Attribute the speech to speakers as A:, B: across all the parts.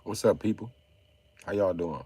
A: What's up, people? How y'all doing?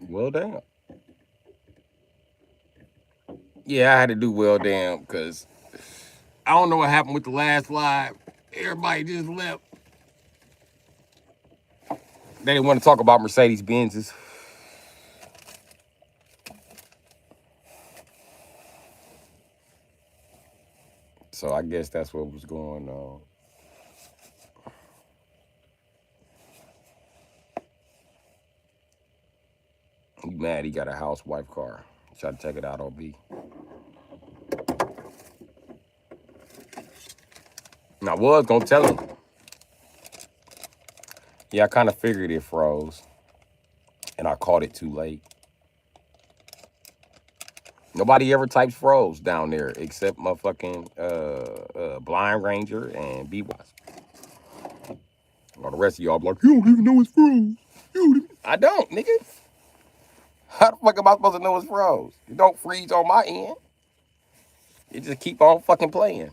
A: Well, damn. Yeah, I had to do well, damn, because I don't know what happened with the last live. Everybody just left. They didn't want to talk about Mercedes Benz's. So I guess that's what was going on. He mad he got a housewife car. Try to take it out on B. And I was gonna tell him. Yeah, I kind of figured it froze, and I caught it too late. Nobody ever types froze down there except motherfucking Blind Ranger and B-Wise. All the rest of y'all be like, you don't even know it's froze. I don't, nigga. How the fuck am I supposed to know it's froze? It don't freeze on my end. It just keep on fucking playing.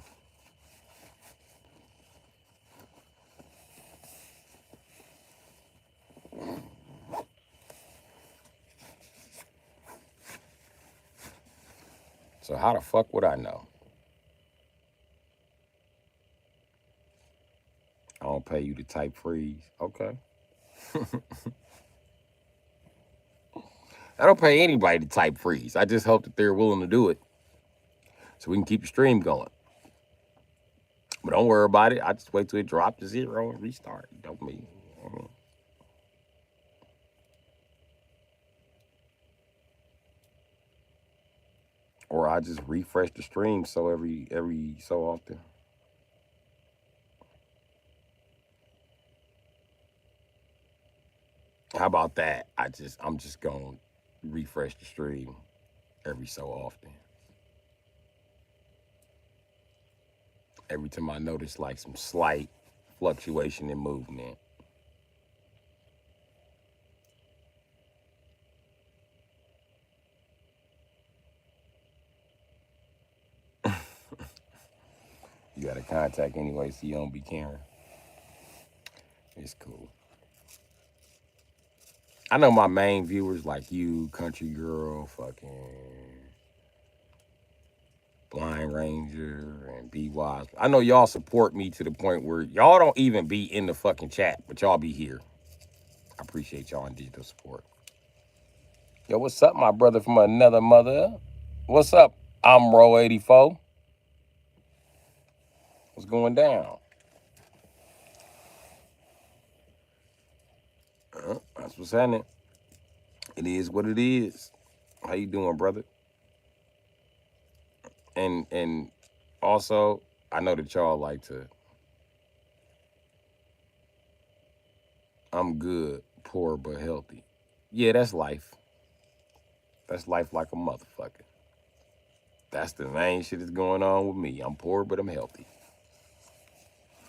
A: So how the fuck would I know? I don't pay you to type freeze. Okay. I don't pay anybody to type freeze. I just hope that they're willing to do it so we can keep the stream going. But don't worry about it. I just wait till it drop to 0 and restart. Don't me. Or I just refresh the stream so every so often. How about that? I'm just gonna refresh the stream every so often. Every time I notice like some slight fluctuation in movement. You got a contact anyway, so you don't be caring. It's cool. I know my main viewers like you, Country Girl, fucking Blind Ranger, and Be Wise. I know y'all support me to the point where y'all don't even be in the fucking chat, but y'all be here. I appreciate y'all in digital support. Yo, what's up, my brother from another mother? What's up? I'm Ro84. What's going down? That's what's happening. It is what it is. How you doing, brother? And also, I know that y'all like to. I'm good, poor but healthy. Yeah, that's life. That's life like a motherfucker. That's the main shit that's going on with me. I'm poor but I'm healthy.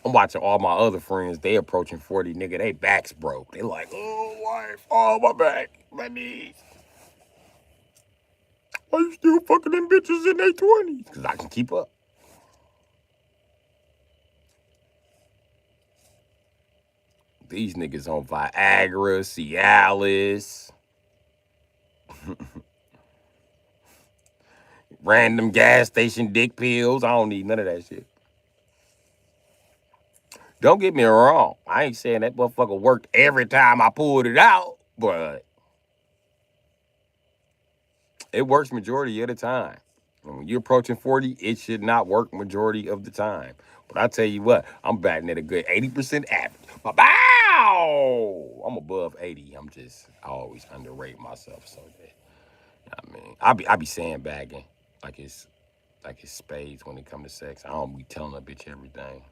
A: I'm watching all my other friends. They approaching 40, nigga. They backs broke. They like, oh, wife, oh, my back, my knees. Why you still fucking them bitches in their 20s? Because I can keep up. These niggas on Viagra, Cialis, random gas station dick pills. I don't need none of that shit. Don't get me wrong. I ain't saying that motherfucker worked every time I pulled it out, but it works majority of the time. And when you're approaching 40, it should not work majority of the time. But I tell you what, I'm batting at a good 80% average. Bow! I'm above 80. I always underrate myself so that. I mean, I be sandbagging like it's spades when it comes to sex. I don't be telling a bitch everything.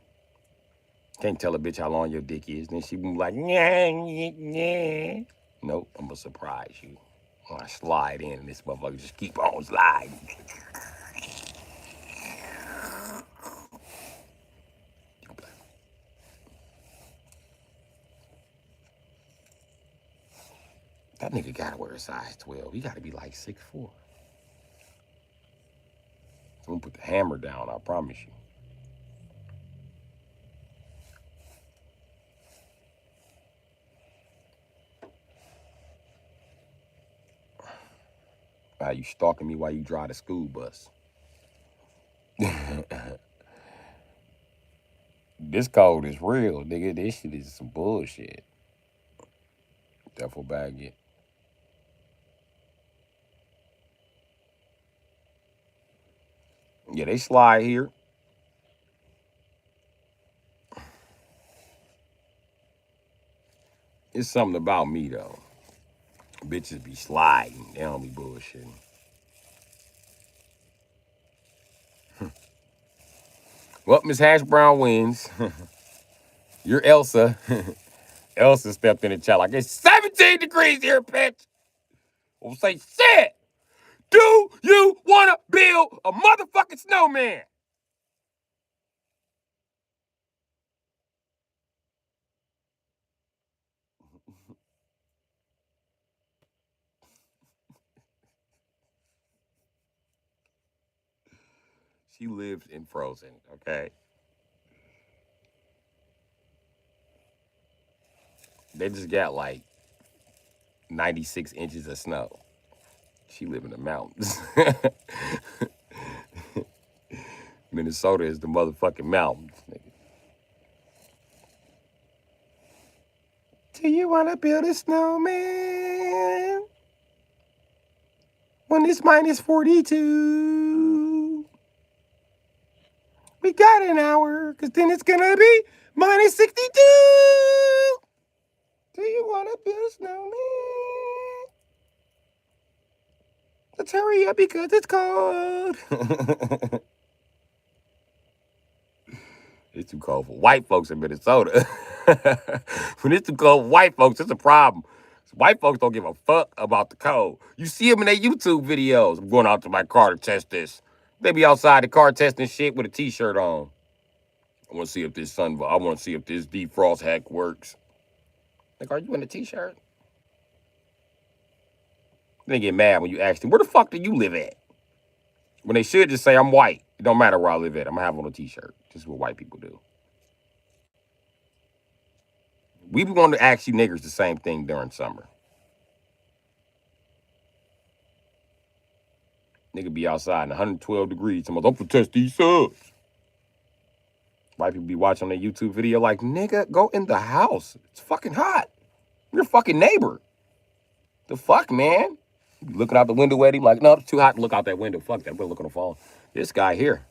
A: Can't tell a bitch how long your dick is. Then she be like, yeah. Nope, I'm gonna surprise you. When I slide in and this motherfucker just keep on sliding. That nigga gotta wear a size 12. He gotta be like 6'4". So I'm gonna put the hammer down, I promise you. You stalking me while you drive the school bus. This code is real, nigga. This shit is some bullshit. Duffel bag it. Yeah, they slide here. It's something about me though. Bitches be sliding. They don't be bullshitting. Well, Miss Hash Brown wins. You're Elsa. Elsa stepped in the chat like it's 17 degrees here, bitch. We'll say shit. Do you wanna build a motherfucking snowman? She lives in Frozen, okay? They just got like 96 inches of snow. She live in the mountains. Minnesota is the motherfucking mountains, nigga. Do you wanna build a snowman? When it's minus 42. We got an hour, because then it's going to be minus 62. Do you want to build a snowman? Let's hurry up because it's cold. It's too cold for white folks in Minnesota. When it's too cold for white folks, it's a problem. White folks don't give a fuck about the cold. You see them in their YouTube videos. I'm going out to my car to test this. They be outside the car testing shit with a t-shirt on. I want to see if this I want to see if this defrost hack works. Like, are you in a t-shirt? They get mad when you ask them, where the fuck do you live at? When they should just say, I'm white. It don't matter where I live at. I'm going to have on a t-shirt. This is what white people do. We be wanting to ask you niggers the same thing during summer. Nigga be outside in 112 degrees. I'm going to test these subs. White people be watching their YouTube video like, nigga, go in the house. It's fucking hot. You're a fucking neighbor. The fuck, man? You looking out the window at him like, no, it's too hot to look out that window. Fuck that. We're looking on the phone. This guy here.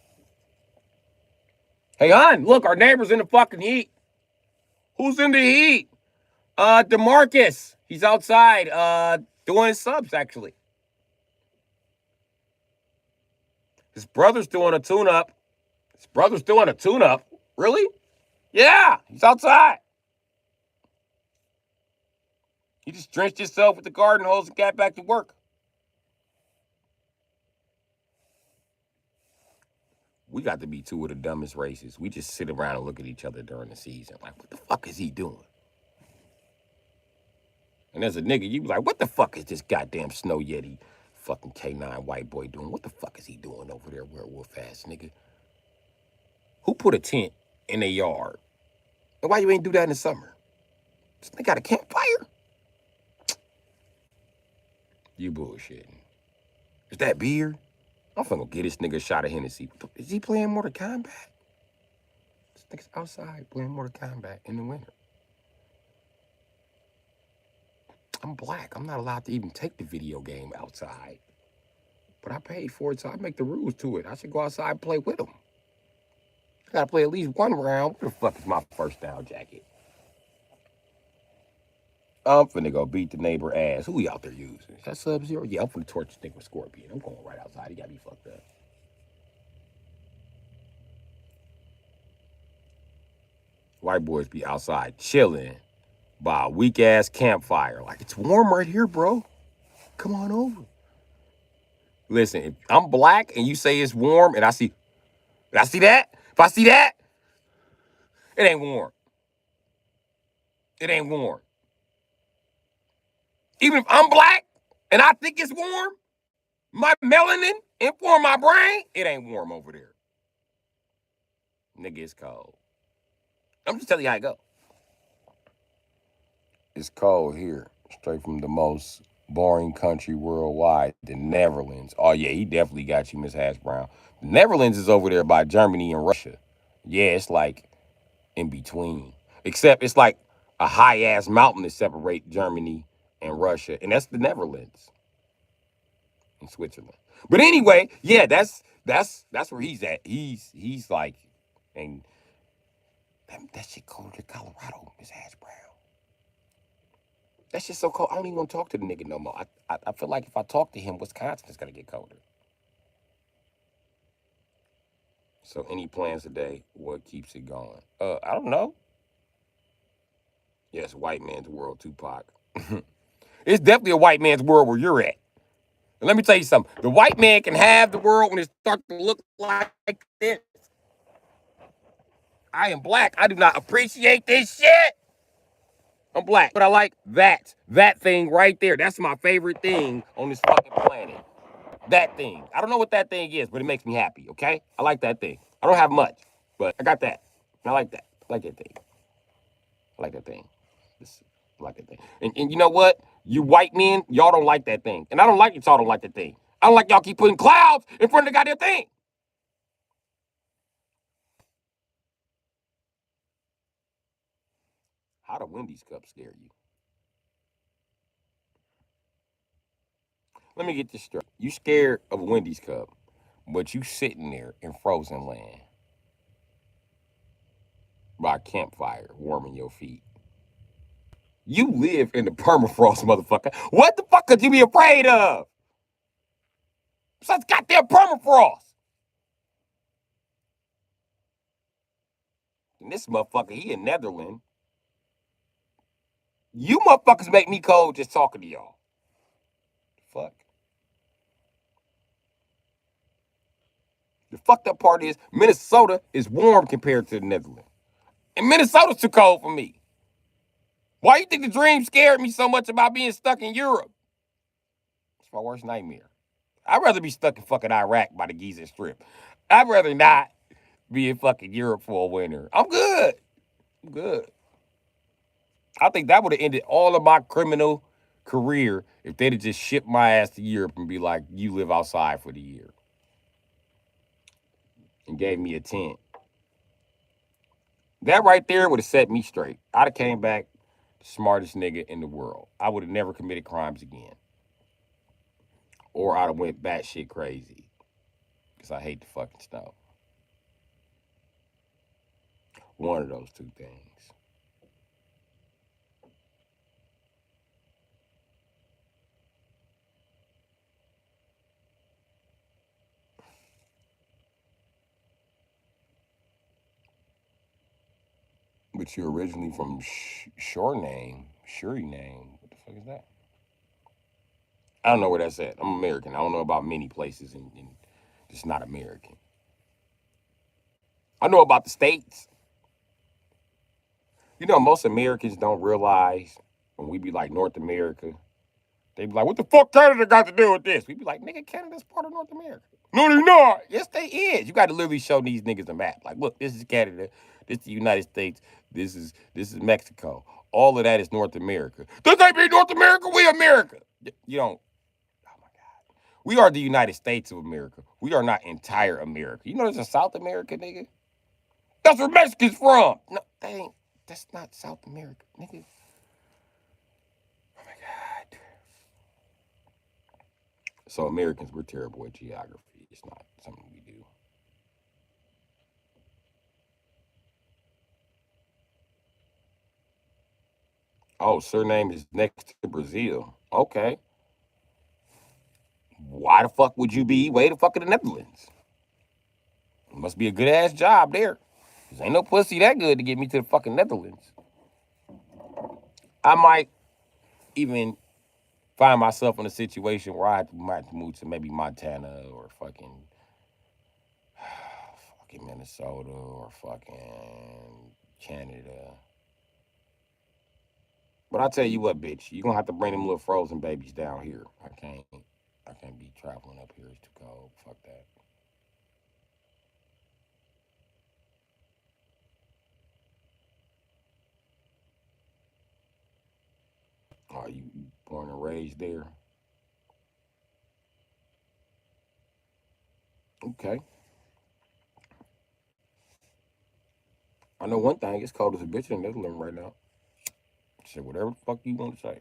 A: Hey, hon, look, our neighbor's in the fucking heat. Who's in the heat? DeMarcus. He's outside doing subs, actually. His brother's doing a tune-up. Really? Yeah, he's outside. He just drenched himself with the garden hose and got back to work. We got to be two of the dumbest races. We just sit around and look at each other during the season. Like, what the fuck is he doing? And as a nigga, you be like, what the fuck is this goddamn Snow Yeti fucking K9 white boy doing? What the fuck is he doing over there, werewolf ass nigga? Who put a tent in their yard? And why you ain't do that in the summer? They got a campfire? You bullshitting. Is that beer? I'm finna get this nigga a shot of Hennessy. Is he playing Mortal Kombat? This nigga's outside playing Mortal Kombat in the winter. I'm black. I'm not allowed to even take the video game outside. But I paid for it, so I make the rules to it. I should go outside and play with them. I gotta play at least one round. Where the fuck is my first down jacket? I'm finna go beat the neighbor ass. Who we out there using? Is that Sub-Zero? Yeah, I'm finna torch this nigga with Scorpion. I'm going right outside. He got me fucked up. White boys be outside chilling by a weak-ass campfire. Like, it's warm right here, bro. Come on over. Listen, if I'm black and you say it's warm and I see that, if I see that, it ain't warm. It ain't warm. Even if I'm black and I think it's warm, my melanin inform my brain, it ain't warm over there. Nigga, it's cold. I'm just telling you how it go. It's cold here, straight from the most boring country worldwide, the Netherlands. Oh, yeah, he definitely got you, Miss Hash Brown. The Netherlands is over there by Germany and Russia. Yeah, it's like in between. Except it's like a high-ass mountain that separates Germany and Russia, and that's the Netherlands in Switzerland. But anyway, yeah, that's where he's at. He's like, and that shit colder than Colorado, Miss Hash Brown. That shit's so cold. I don't even want to talk to the nigga no more. I feel like if I talk to him, Wisconsin is gonna get colder. So any plans today? What keeps it going? I don't know. Yes, white man's world, Tupac. It's definitely a white man's world where you're at. And let me tell you something. The white man can have the world when it starts to look like this. I am black. I do not appreciate this shit. I'm black, but I like that thing right there. That's my favorite thing on this fucking planet. That thing. I don't know what that thing is, but it makes me happy, okay? I like that thing. I don't have much, but I got that. I like that. I like that thing. I like that thing. I like that thing. And you know what? You white men, y'all don't like that thing. And I don't like it, y'all don't like that thing. I don't like y'all keep putting clouds in front of the goddamn thing. How do Wendy's cups scare you? Let me get this straight. You scared of a Wendy's cup, but you sitting there in frozen land. by a campfire, warming your feet. You live in the permafrost, motherfucker. What the fuck could you be afraid of? Besides goddamn permafrost. And this motherfucker, he in Netherlands. You motherfuckers make me cold just talking to y'all. Fuck. The fucked up part is Minnesota is warm compared to the Netherlands. And Minnesota's too cold for me. Why you think the dream scared me so much about being stuck in Europe? It's my worst nightmare. I'd rather be stuck in fucking Iraq by the Giza Strip. I'd rather not be in fucking Europe for a winter. I'm good. I'm good. I think that would have ended all of my criminal career if they'd have just shipped my ass to Europe and be like, you live outside for the year. And gave me a tent. That right there would have set me straight. I'd have came back the smartest nigga in the world. I would have never committed crimes again. Or I'd have went batshit crazy. Because I hate the fucking snow. One of those two things. But you're originally from Suriname. What the fuck is that? I don't know where that's at. I'm American. I don't know about many places and it's not American. I know about the States. You know, most Americans don't realize when we be like North America, they be like, what the fuck Canada got to do with this? We be like, nigga, Canada's part of North America. No, they're not. Yes, they is. You got to literally show these niggas a map. Like, look, this is Canada. This is the United States. This is Mexico. All of that is North America. This ain't be North America. We America. You don't. Oh my God. We are the United States of America. We are not entire America. You know, there's a South America, nigga. That's where Mexicans from. No, they ain't. That's not South America, nigga. Oh my God. So Americans, we're terrible at geography. It's not something we do. Oh, surname is next to Brazil. Okay. Why the fuck would you be way the fuck in the Netherlands? It must be a good ass job there. Cause ain't no pussy that good to get me to the fucking Netherlands. I might even find myself in a situation where might have to move to maybe Montana or fucking Minnesota or fucking Canada. But I tell you what, bitch, you gonna have to bring them little frozen babies down here. I can't be traveling up here. It's too cold. Fuck that. Are you born and raised there? Okay. I know one thing. It's cold as a bitch in Netherlands right now. Say whatever the fuck you want to say.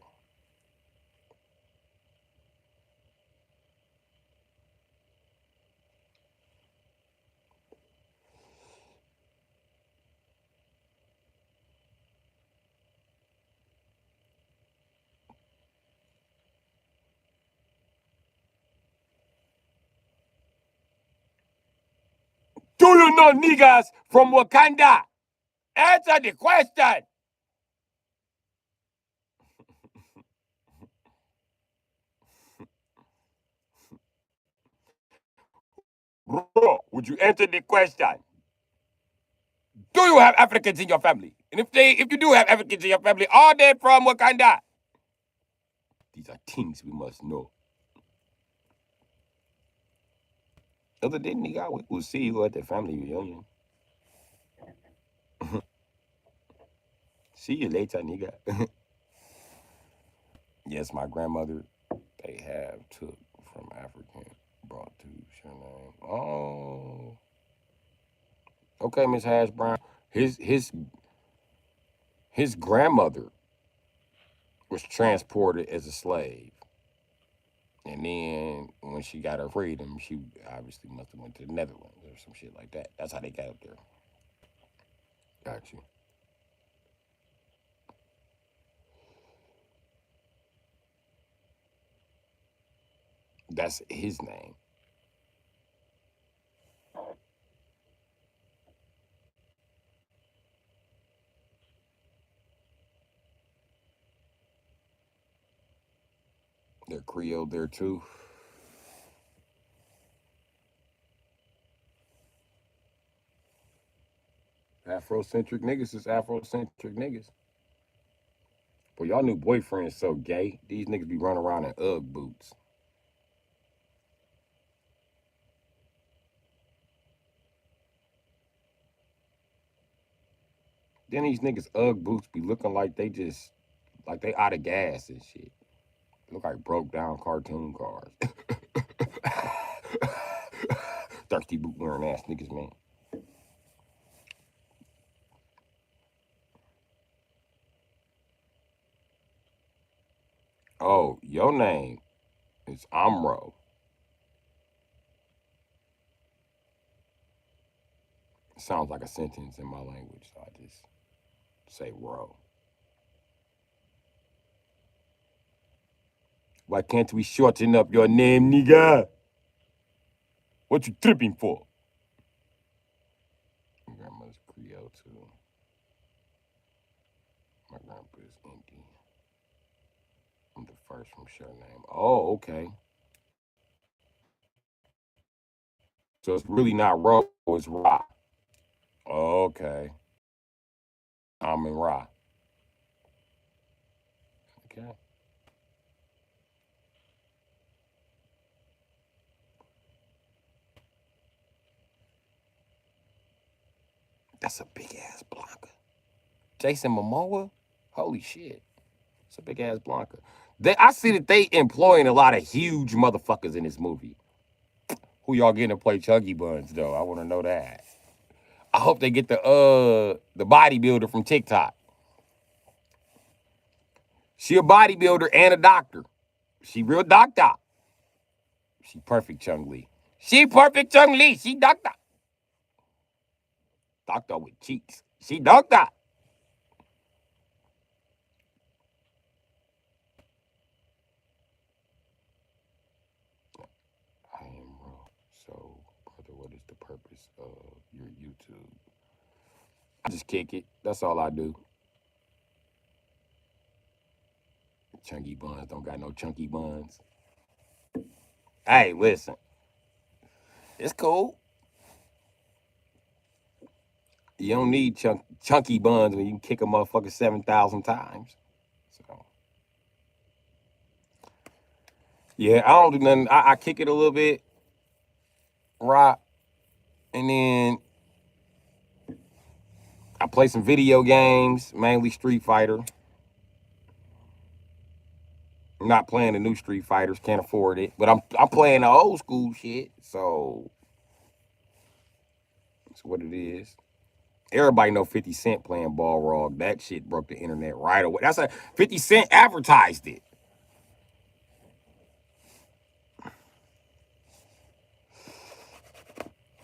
A: Do you know niggas from Wakanda? Answer the question. Bro, would you answer the question? Do you have Africans in your family? And if you do have Africans in your family, are they from Wakanda? These are things we must know. Other than nigga, we will see you at the family reunion. See you later, nigga. Yes, my grandmother, they have took from African, brought to Suriname. Oh. Okay, Miss Hash Brown. His grandmother was transported as a slave. And then when she got her freedom, she obviously must have went to the Netherlands or some shit like that. That's how they got up there. Got you. That's his name. They're Creole there too. Afrocentric niggas is Afrocentric niggas. But y'all new boyfriend's so gay. These niggas be running around in Ugg boots. Then these niggas Ugg boots be looking like they out of gas and shit. Look like broke down cartoon cars. Thirsty boot wearing ass niggas, man. Oh, your name is Amro. It sounds like a sentence in my language, so I just say Ro. Why can't we shorten up your name, nigga? What you tripping for? My grandma's Creole too. My grandpa's Indian. I'm the first from Suriname. Oh, okay. So it's really not Ro, it's Ra. Okay. I'm in Ra. Okay. That's a big ass Blanca. Jason Momoa? Holy shit. It's a big ass Blanca. I see that they employing a lot of huge motherfuckers in this movie. Who y'all getting to play Chunky Buns though? I want to know that. I hope they get the bodybuilder from TikTok. She a bodybuilder and a doctor. She real doctor. She perfect Chung Lee. She perfect Chung Lee. She doctor. Doctor with cheeks. She doctor. I am wrong. So, brother, what is the purpose of your YouTube? I just kick it. That's all I do. Chunky buns don't got no chunky buns. Hey, listen. It's cool. You don't need chunky buns when you can kick a motherfucker 7,000 times. So, yeah, I don't do nothing. I kick it a little bit, rock, and then I play some video games, mainly Street Fighter. I'm not playing the new Street Fighters, can't afford it. But I'm playing the old school shit, so that's what it is. Everybody know 50 Cent playing Ball Rog. That shit broke the internet right away. That's a 50 Cent advertised it.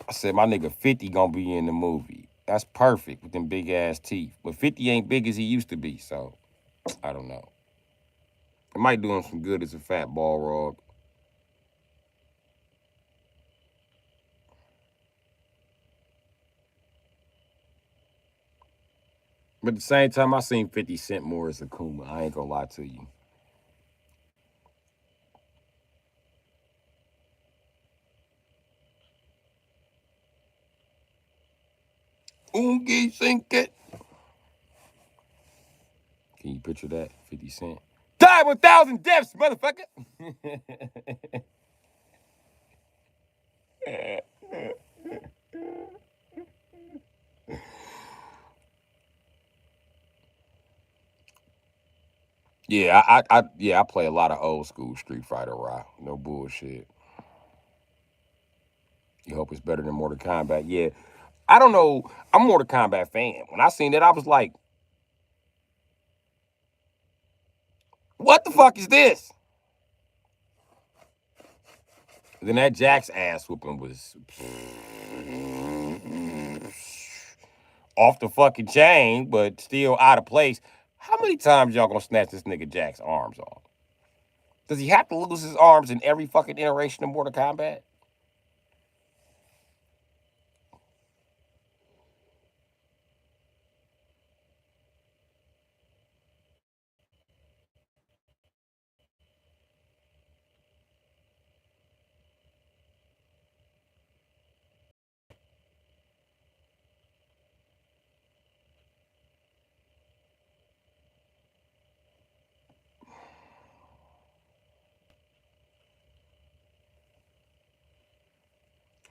A: I said my nigga 50 gonna be in the movie. That's perfect with them big ass teeth. But 50 ain't big as he used to be, so I don't know. It might do him some good as a fat Ball Rog. But at the same time, I seen 50 Cent more as Akuma. I ain't gonna lie to you. Ungi sink it. Can you picture that? 50 Cent. Die 1,000 deaths, motherfucker. Yeah, I play a lot of old school Street Fighter rock. No bullshit. You hope it's better than Mortal Kombat. Yeah. I don't know. I'm a Mortal Kombat fan. When I seen that, I was like, what the fuck is this? And then that Jack's ass whooping was off the fucking chain, but still out of place. How many times y'all gonna snatch this nigga Jack's arms off? Does he have to lose his arms in every fucking iteration of Mortal Kombat?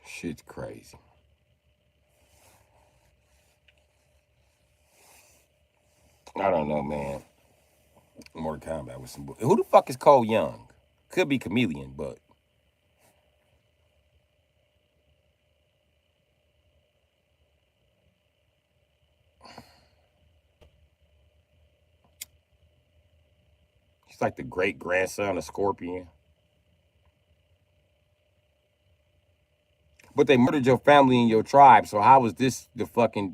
A: Shit's crazy. I don't know, man. Mortal Kombat with some. Who the fuck is Cole Young? Could be Chameleon, but he's like the great grandson of Scorpion. But they murdered your family and your tribe, so how is this the fucking?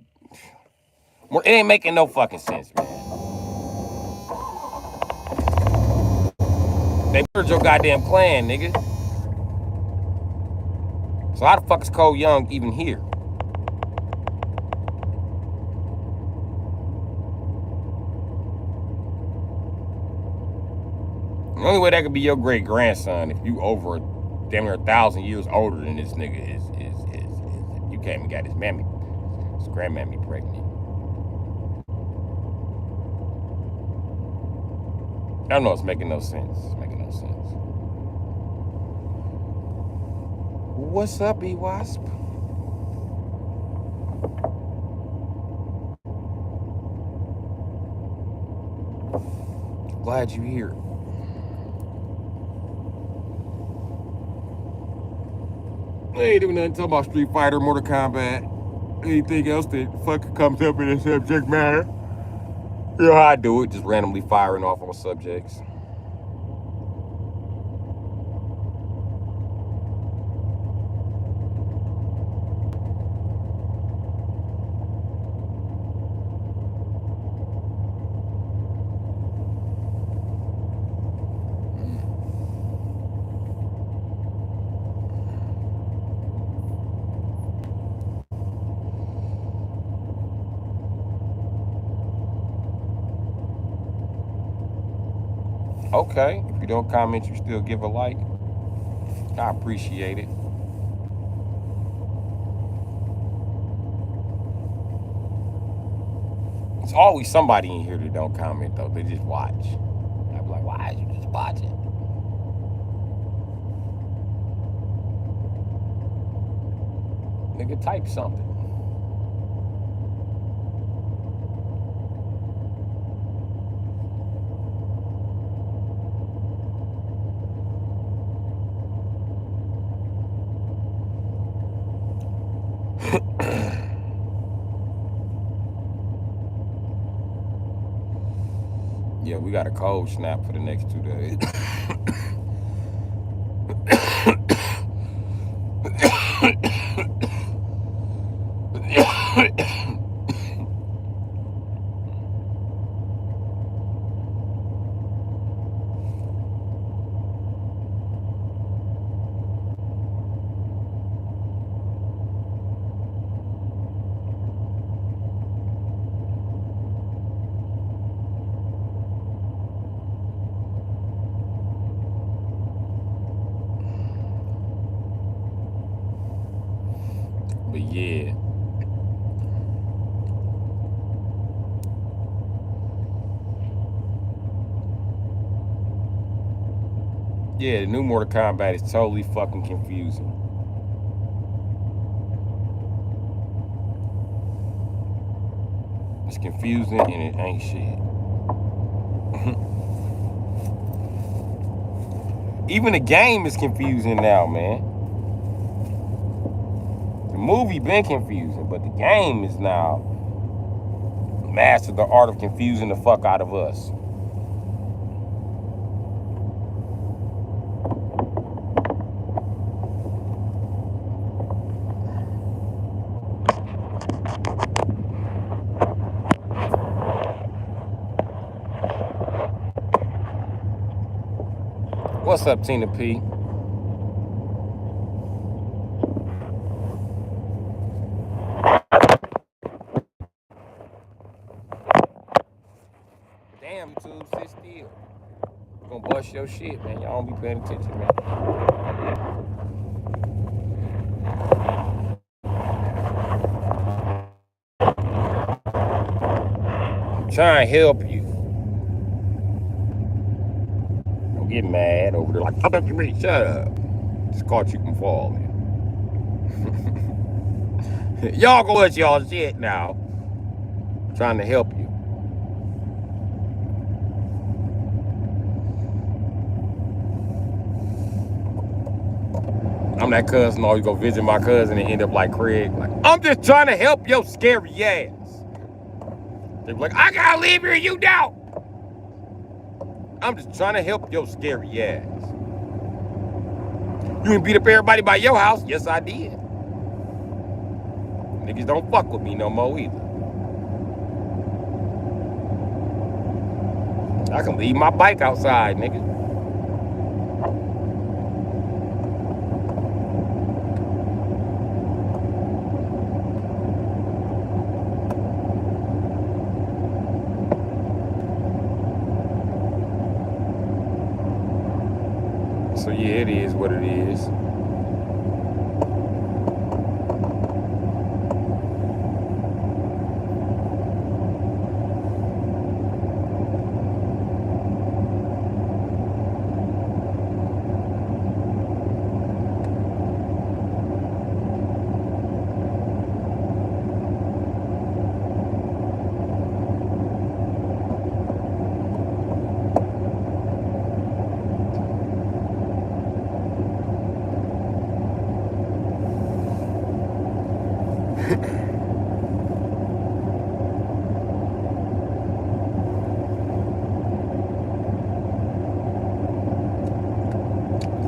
A: It ain't making no fucking sense, man. They murdered your goddamn clan, nigga. So how the fuck is Cole Young even here? The only way that could be your great grandson if you over damn near 1,000 years older than this nigga is you came and got his mammy, his grandmammy pregnant. I don't know. It's making no sense. It's making no sense. What's up, E-Wasp? Glad you're here. I ain't doing nothing talking about Street Fighter, Mortal Kombat, anything else that fucking comes up in the subject matter. You know how I do it, just randomly firing off on subjects. Okay, if you don't comment, you still give a like. I appreciate it. It's always somebody in here that don't comment though. They just watch. I'm like, why are you just watching? Nigga, type something. Yeah, we got a cold snap for the next 2 days. But yeah. Yeah, the new Mortal Kombat is totally fucking confusing. It's confusing and it ain't shit. Even the game is confusing now, man. The movie been confusing, but the game is now mastered the art of confusing the fuck out of us. What's up, Tina P? Damn, YouTube, sit still. Gonna bust your shit, man. Y'all don't be paying attention, man. I'm trying to help you. Don't get mad over there like, how about you me? Shut up. Just caught you from falling. Y'all go bust y'all shit now. I'm trying to help you. I'm that cousin always go visit my cousin and end up like Craig. Like, I'm just trying to help your scary ass. They be like, I gotta leave here, you don't. I'm just trying to help your scary ass. You ain't beat up everybody by your house? Yes, I did. Niggas don't fuck with me no more either. I can leave my bike outside, nigga. So yeah, it is what it is.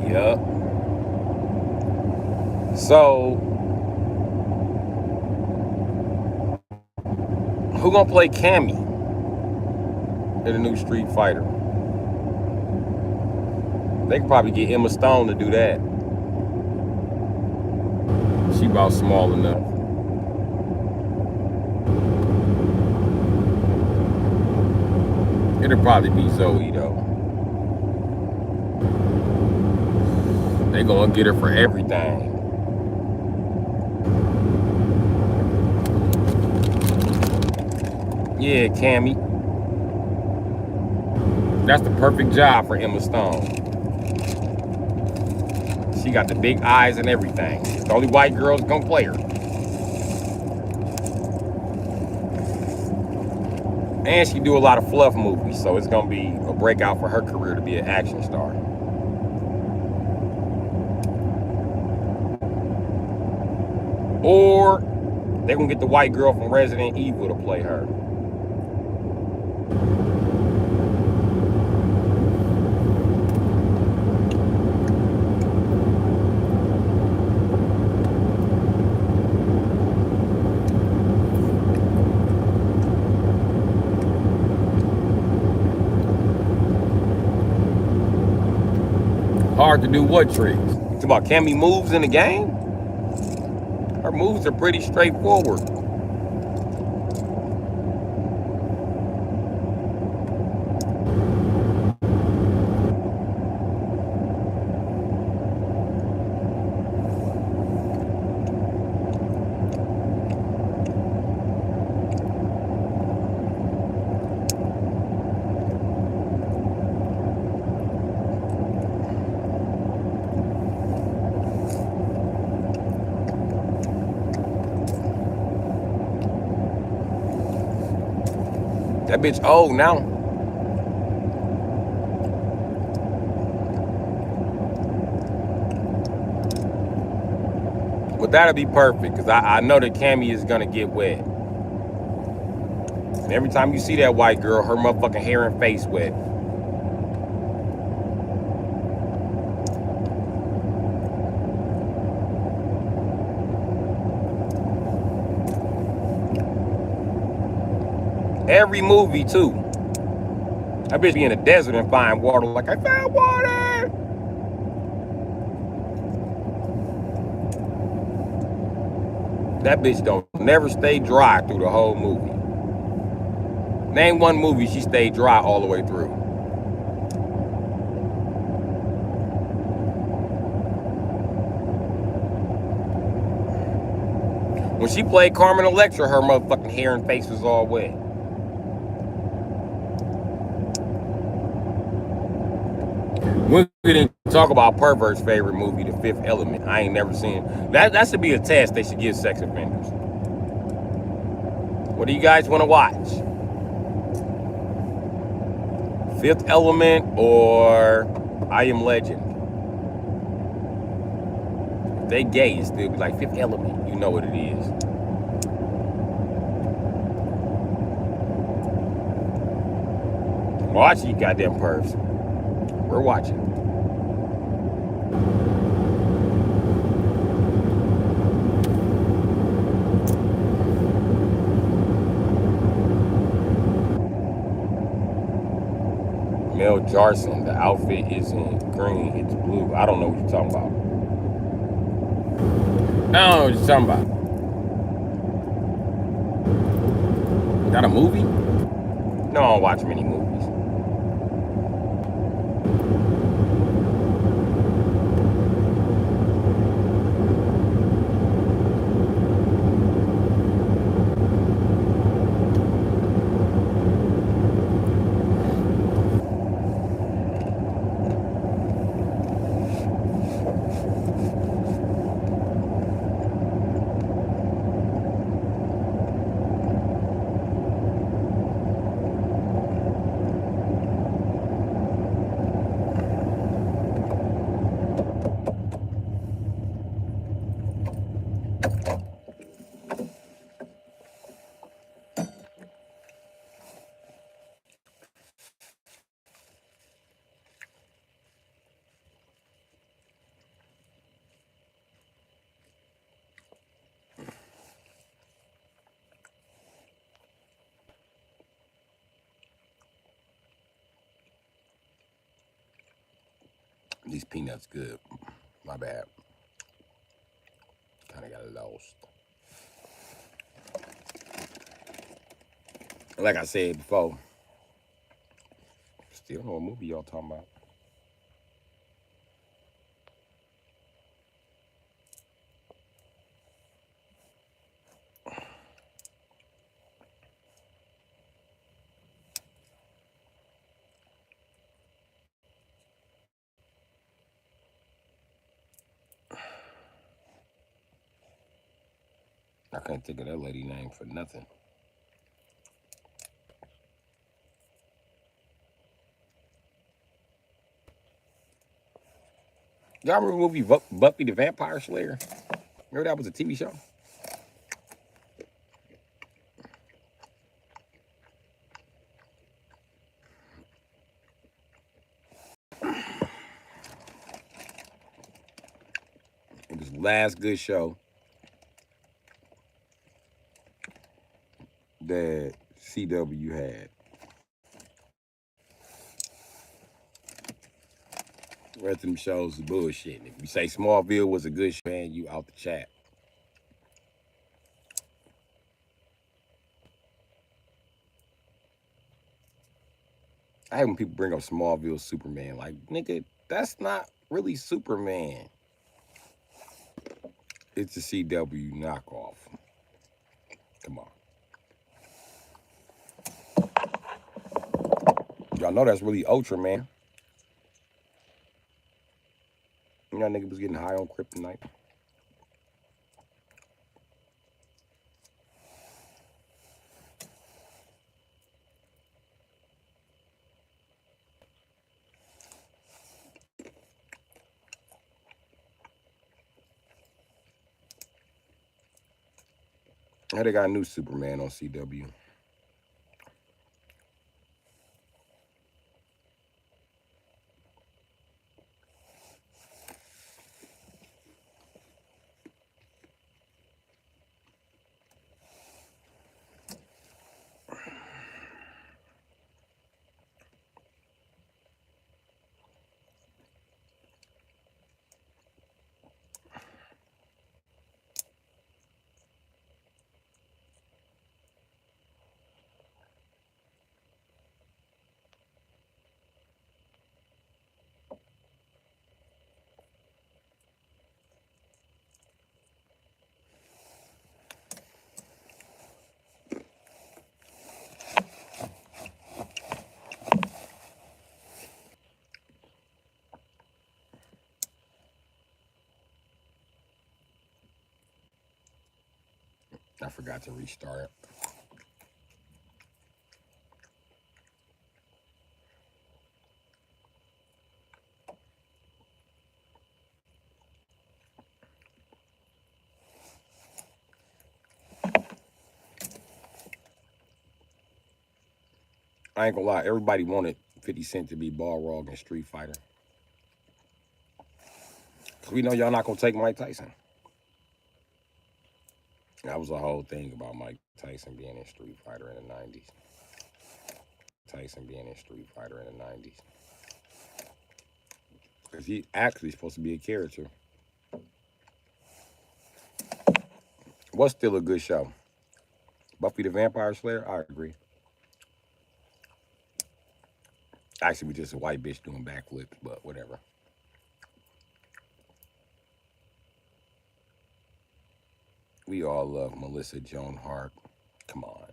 A: Yup. So, who gonna play Cammy in the new Street Fighter? They could probably get Emma Stone to do that. She about small enough. It'll probably be Zoe though. They gonna get her for everything. Yeah, Cammy. That's the perfect job for Emma Stone. She got the big eyes and everything. It's the only white girl that's gonna play her. And she do a lot of fluff movies, so it's gonna be a breakout for her career to be an action star. Or they're gonna get the white girl from Resident Evil to play her. Hard to do what tricks? It's about Cammy moves in the game? Her moves are pretty straightforward. That bitch old now. But that'll be perfect, because I know that Cammy is gonna get wet. And every time you see that white girl, her motherfucking hair and face wet. Every movie too. That bitch be in the desert and find water like, I found water. That bitch don't never stay dry through the whole movie. Name one movie she stayed dry all the way through. When she played Carmen Electra, her motherfucking hair and face was all wet. We didn't talk about pervert's favorite movie, The Fifth Element. I ain't never seen that. That should be a test they should give sex offenders. What do you guys want to watch? Fifth Element or I Am Legend? If they gay, it still be like Fifth Element. You know what it is. Watch you goddamn pervs. We're watching. Mel Jarson, the outfit isn't green, it's blue. I don't know what you're talking about. I don't know what you're talking about. Got a movie? No, I don't watch many movies. These peanuts good. My bad. Kind of got lost. Like I said before, still don't know what movie y'all talking about. I can't think of that lady name for nothing. Y'all remember the movie Buffy the Vampire Slayer? Remember that was a TV show? It was the last good show that CW had. The rest of them shows is bullshit. And if you say Smallville was a good show, man, you out the chat. I hate when people bring up Smallville Superman. Like, nigga, that's not really Superman. It's a CW knockoff. Come on. Y'all know that's really Ultraman. You know, that nigga was getting high on kryptonite. Now they got a new Superman on CW. forgot to restart it. I ain't gonna lie, everybody wanted 50 Cent to be Balrog and Street Fighter. Cause we know y'all not gonna take Mike Tyson. That was the whole thing about Mike Tyson being in Street Fighter in the 90s. Tyson being in Street Fighter in the 90s. Because he actually supposed to be a character. What's still a good show? Buffy the Vampire Slayer? I agree. Actually, we just a white bitch doing backflips, but whatever. We all love Melissa Joan Hart. Come on.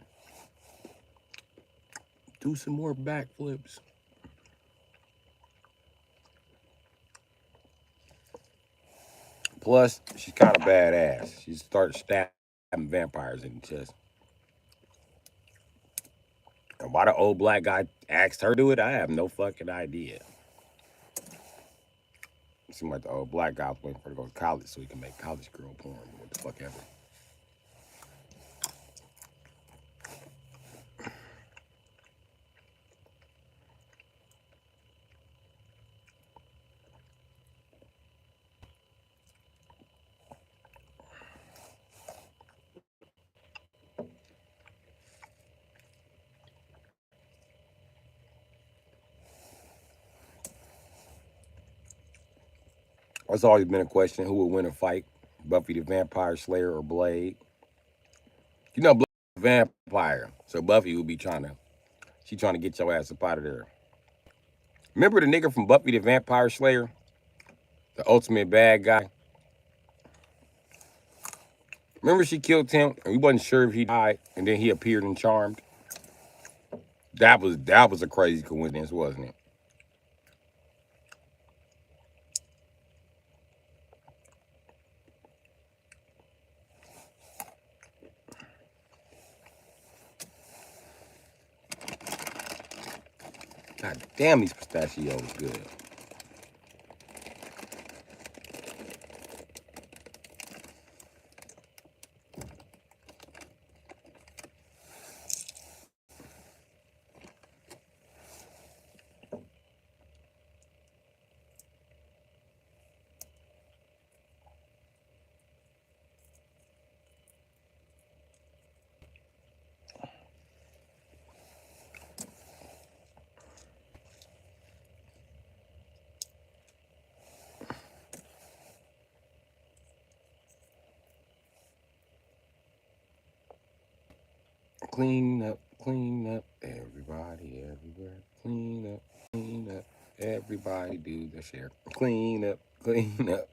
A: Do some more backflips. Plus, she's kind of badass. She starts stabbing vampires in the chest. And why the old black guy asked her to do it, I have no fucking idea. It seemed like the old black guy was waiting for her to go to college so he can make college girl porn. What the fuck ever. That's always been a question: who would win a fight, Buffy the Vampire Slayer or Blade? You know, Blade's a vampire, so Buffy would be trying to get your ass up out of there. Remember the nigga from Buffy the Vampire Slayer, the ultimate bad guy? Remember she killed him, and we wasn't sure if he died, and then he appeared in Charmed. That was a crazy coincidence, wasn't it? God damn, these pistachios good. Clean up, everybody, everywhere. Clean up, everybody do their share. Clean up, clean up.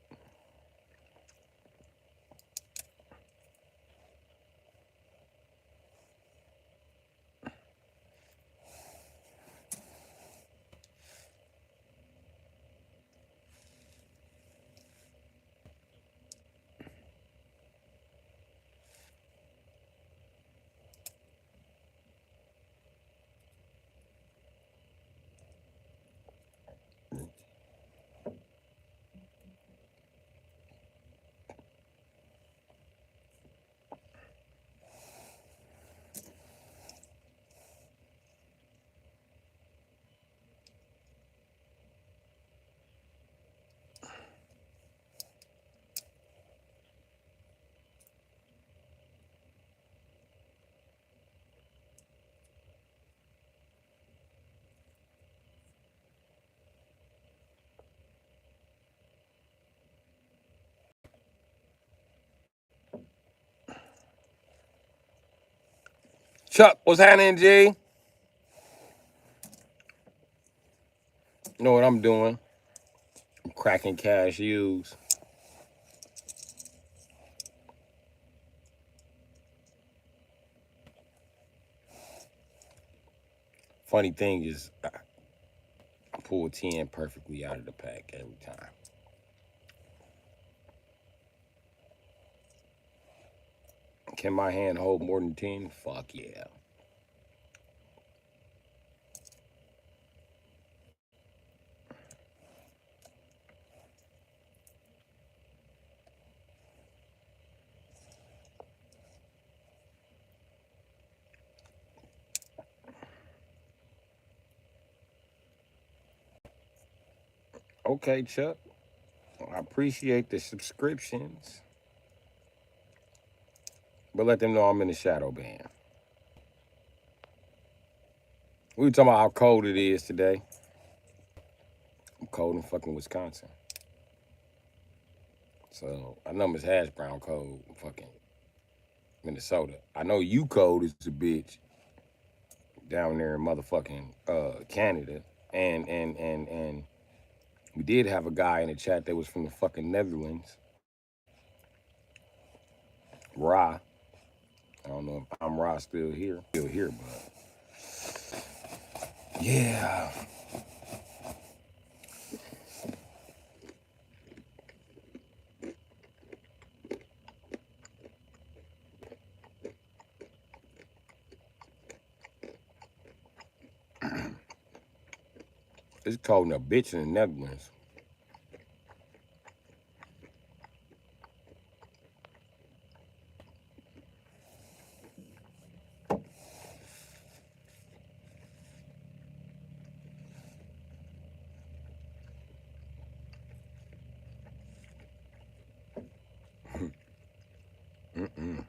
A: Chuck, what's happening, G? You know what I'm doing? I'm cracking cashews. Funny thing is, I pull 10 perfectly out of the pack every time. Can my hand hold more than 10? Fuck yeah. Okay, Chuck. I appreciate the subscriptions. But let them know I'm in the shadow band. We were talking about how cold it is today. I'm cold in fucking Wisconsin. So I know Miss Hash Brown cold in fucking Minnesota. I know you cold as a bitch down there in motherfucking Canada. And we did have a guy in the chat that was from the fucking Netherlands. Ra. I don't know if I'm Ra still here, but yeah. It's cold in a bitch in the Netherlands. Mm-mm.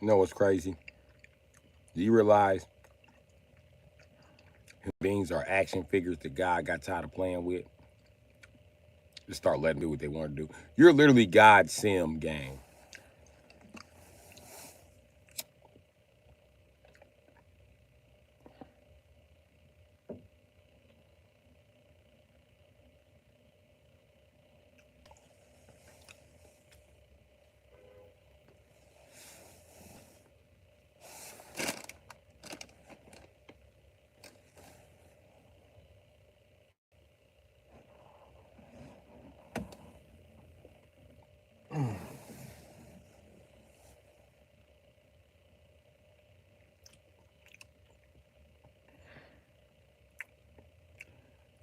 A: You know what's crazy? Do you realize human beings are action figures that God got tired of playing with? Just start letting them do what they want to do. You're literally God's sim, gang.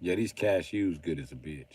A: Yeah, these cashews good as a bitch.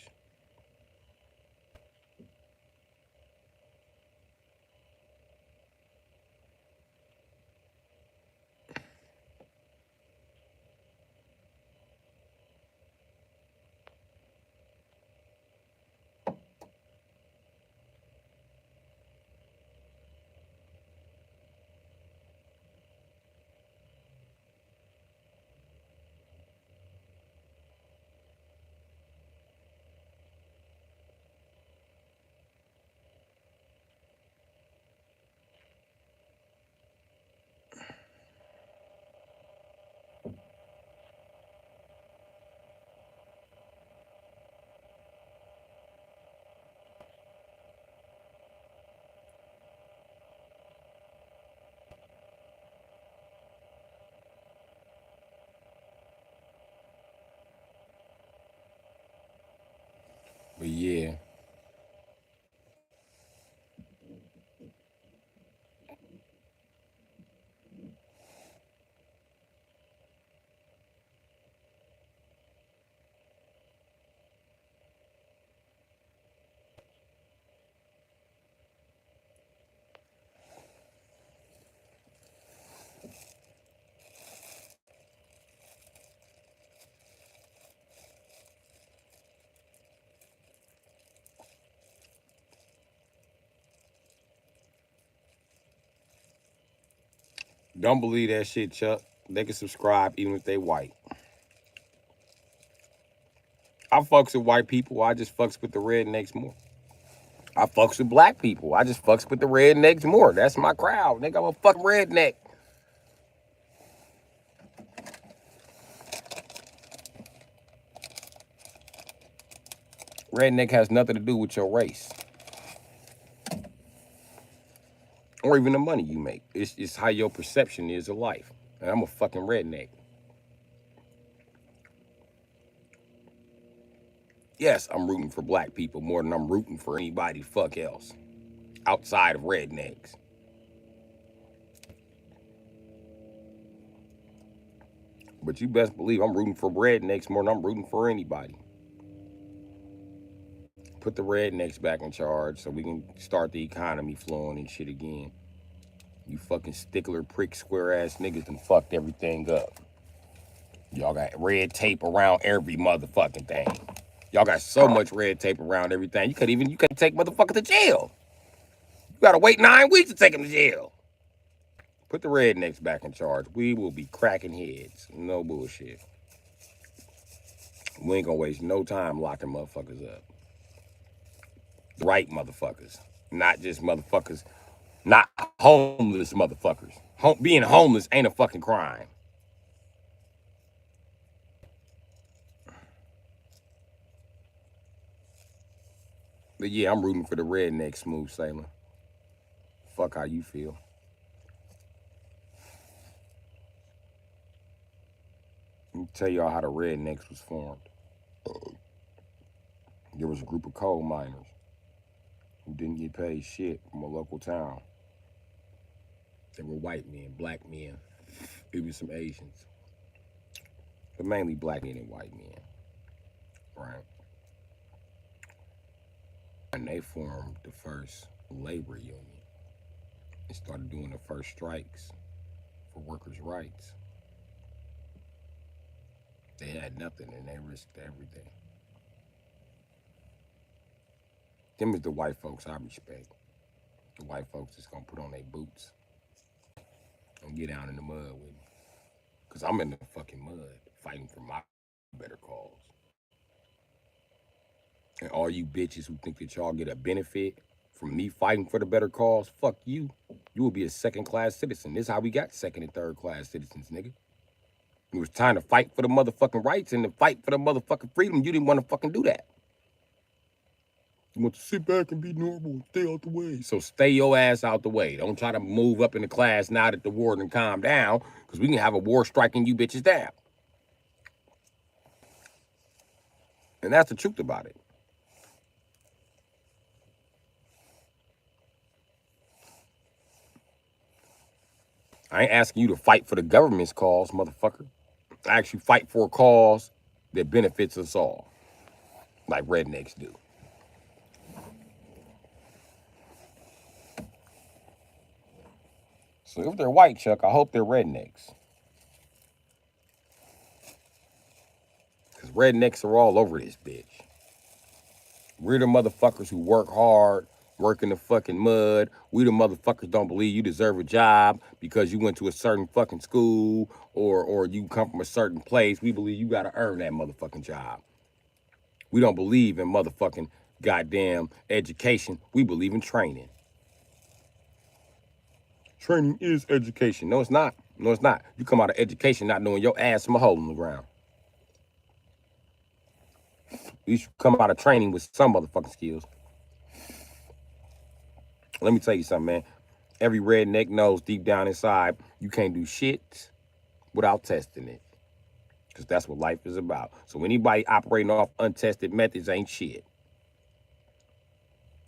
A: But yeah. Don't believe that shit, Chuck. They can subscribe even if they white. I fucks with white people. I just fucks with the rednecks more. I fucks with black people. I just fucks with the rednecks more. That's my crowd. Nigga, I'm a fucking redneck. Redneck has nothing to do with your race. or even the money you make. It's how your perception is of life. And I'm a fucking redneck. Yes, I'm rooting for black people more than I'm rooting for anybody fuck else outside of rednecks. But you best believe I'm rooting for rednecks more than I'm rooting for anybody. Put the rednecks back in charge so we can start the economy flowing and shit again. You fucking stickler prick square ass niggas done fucked everything up. Y'all got red tape around every motherfucking thing. Y'all got so much red tape around everything. You can't take motherfucker to jail. You gotta wait 9 weeks to take him to jail. Put the rednecks back in charge. We will be cracking heads. No bullshit. We ain't gonna waste no time locking motherfuckers up. Right motherfuckers. Not just motherfuckers. Not homeless motherfuckers. Being homeless ain't a fucking crime. But yeah, I'm rooting for the redneck smooth sailor. Fuck how you feel. Let me tell y'all how the rednecks was formed. There was a group of coal miners who didn't get paid shit from a local town. They were white men, black men, even some Asians. But mainly black men and white men. Right? And they formed the first labor union and started doing the first strikes for workers' rights. They had nothing and they risked everything. Them is the white folks I respect. The white folks that's gonna put on their boots and get down in the mud with me. Cause I'm in the fucking mud fighting for my better cause. And all you bitches who think that y'all get a benefit from me fighting for the better cause, fuck you. You will be a second-class citizen. This is how we got second and third-class citizens, nigga. It was time to fight for the motherfucking rights and to fight for the motherfucking freedom. You didn't want to fucking do that. You want to sit back and be normal and stay out the way. So stay your ass out the way. Don't try to move up in the class now that the war done calm down, because we can have a war striking you bitches down. And that's the truth about it. I ain't asking you to fight for the government's cause, motherfucker. I actually fight for a cause that benefits us all, like rednecks do. So if they're white, Chuck, I hope they're rednecks. Because rednecks are all over this bitch. We're the motherfuckers who work hard, work in the fucking mud. We the motherfuckers don't believe you deserve a job because you went to a certain fucking school or you come from a certain place. We believe you gotta earn that motherfucking job. We don't believe in motherfucking goddamn education. We believe in training. Training is education. No, it's not. No, it's not. You come out of education not knowing your ass from a hole in the ground. You should come out of training with some motherfucking skills. Let me tell you something, man. Every redneck knows deep down inside you can't do shit without testing it. Because that's what life is about. So anybody operating off untested methods ain't shit.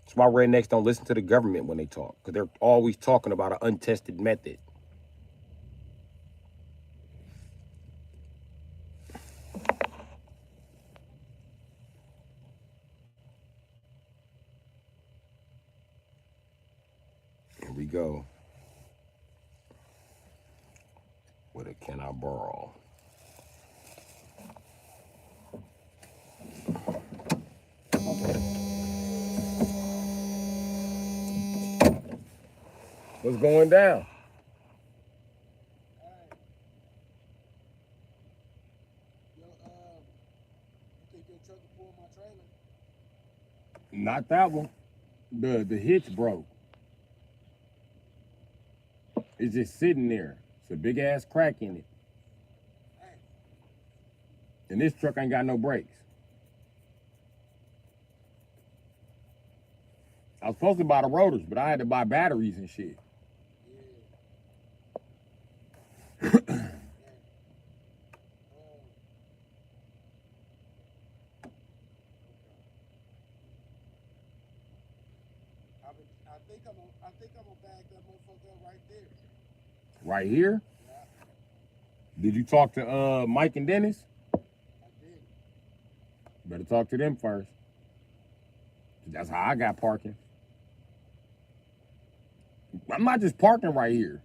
A: That's why rednecks don't listen to the government when they talk. Because they're always talking about an untested method. Here we go. What a can I borrow? What's going down? Not that one. The hitch broke. It's just sitting there. It's a big ass crack in it. And this truck ain't got no brakes. I was supposed to buy the rotors, but I had to buy batteries and shit.
B: I think I'm gonna bag that motherfucker up right there.
A: Right here?
B: Yeah,
A: Did you talk to Mike and Dennis?
B: I did.
A: Better talk to them first. That's how I got parking. I'm not just parking right here.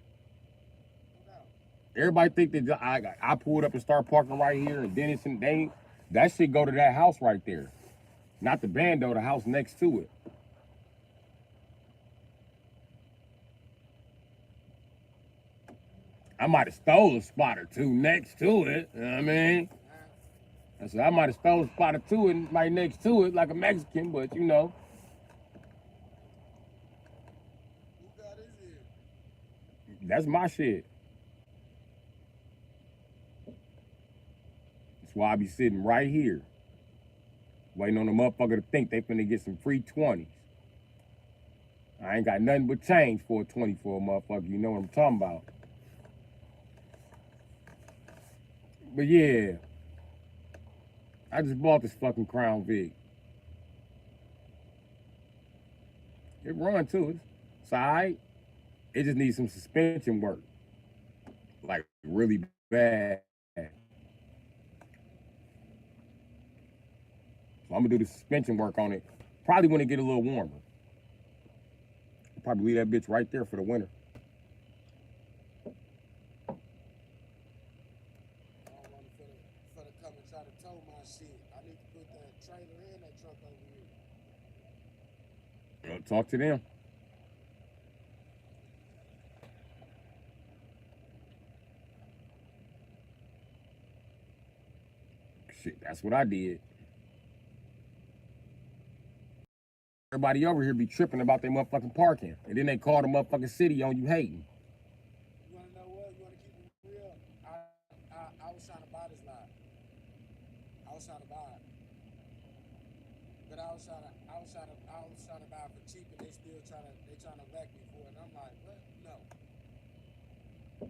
B: No doubt.
A: Everybody think that I pulled up and start parking right here, and Dennis and they that shit go to that house right there, not the bando, the house next to it. I might have stole a spot or two next to it. You know what I mean?
B: Nah,
A: I said I might have stole a spot or two and right next to it, like a Mexican, but you know,
B: who got his ear?
A: that's my shit. That's why I be sitting right here, waiting on the motherfucker to think they finna get some free 20s. I ain't got nothing but change for a 24, motherfucker. You know what I'm talking about. But yeah, I just bought this fucking Crown Vic. It run too. It's alright. It just needs some suspension work, like really bad. So I'm gonna do the suspension work on it. Probably when it get a little warmer. I'll probably leave that bitch right there for the winter.
B: I don't want to for the come and try to tow my shit. I need to put that trailer and that truck over here.
A: Talk to them. Shit, that's what I did. Everybody over here be tripping about their motherfucking parking, and then they call the motherfucking city on you hating.
B: You want to know what? You want to keep it real? I was trying to buy this lot. I was trying to buy it, but I was trying to buy it for cheap, and they trying to back me for it. And I'm like, what? No.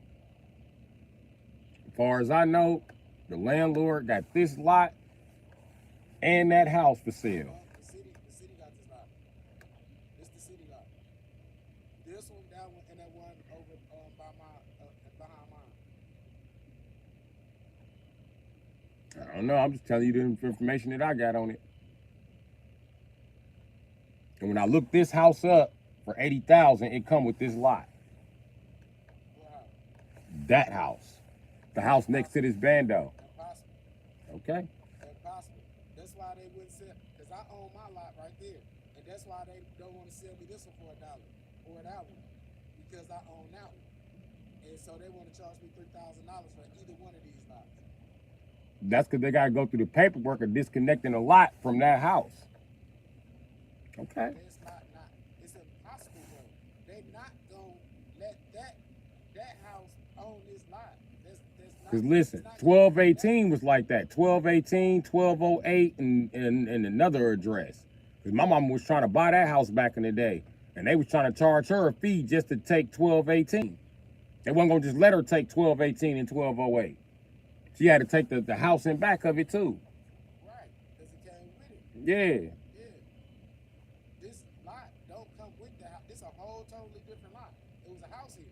A: As far as I know, the landlord got this lot and that house for sale.
B: The city got this lot. It's the city lot. This one, that one, and that one over by my behind mine.
A: I don't know. I'm just telling you the information that I got on it. And when I looked this house up for 80,000, it come with this lot.
B: What house?
A: That house, the house next to this bando.
B: Impossible.
A: Okay.
B: Impossible. That's why they wouldn't sell, because I own my lot right there, and that's why they don't want to sell me this one for $1 or that one, because I own that one, and so they want to charge me $3,000 for either one of these lots.
A: That's because they got to go through the paperwork of disconnecting a lot from that house. Okay.
B: It's not. It's impossible, bro. They not gonna let that house own this lot. That's not.
A: Because listen, 1218 was like that. 1218, 1208, and another address. Because my mama was trying to buy that house back in the day. And they was trying to charge her a fee just to take 1218. They wasn't going to just let her take 1218 and 1208. She had to take the house in back of it too.
B: Right, because it came with it.
A: Yeah.
B: Yeah. This lot don't come with the house. This a whole totally different lot. It was a house here.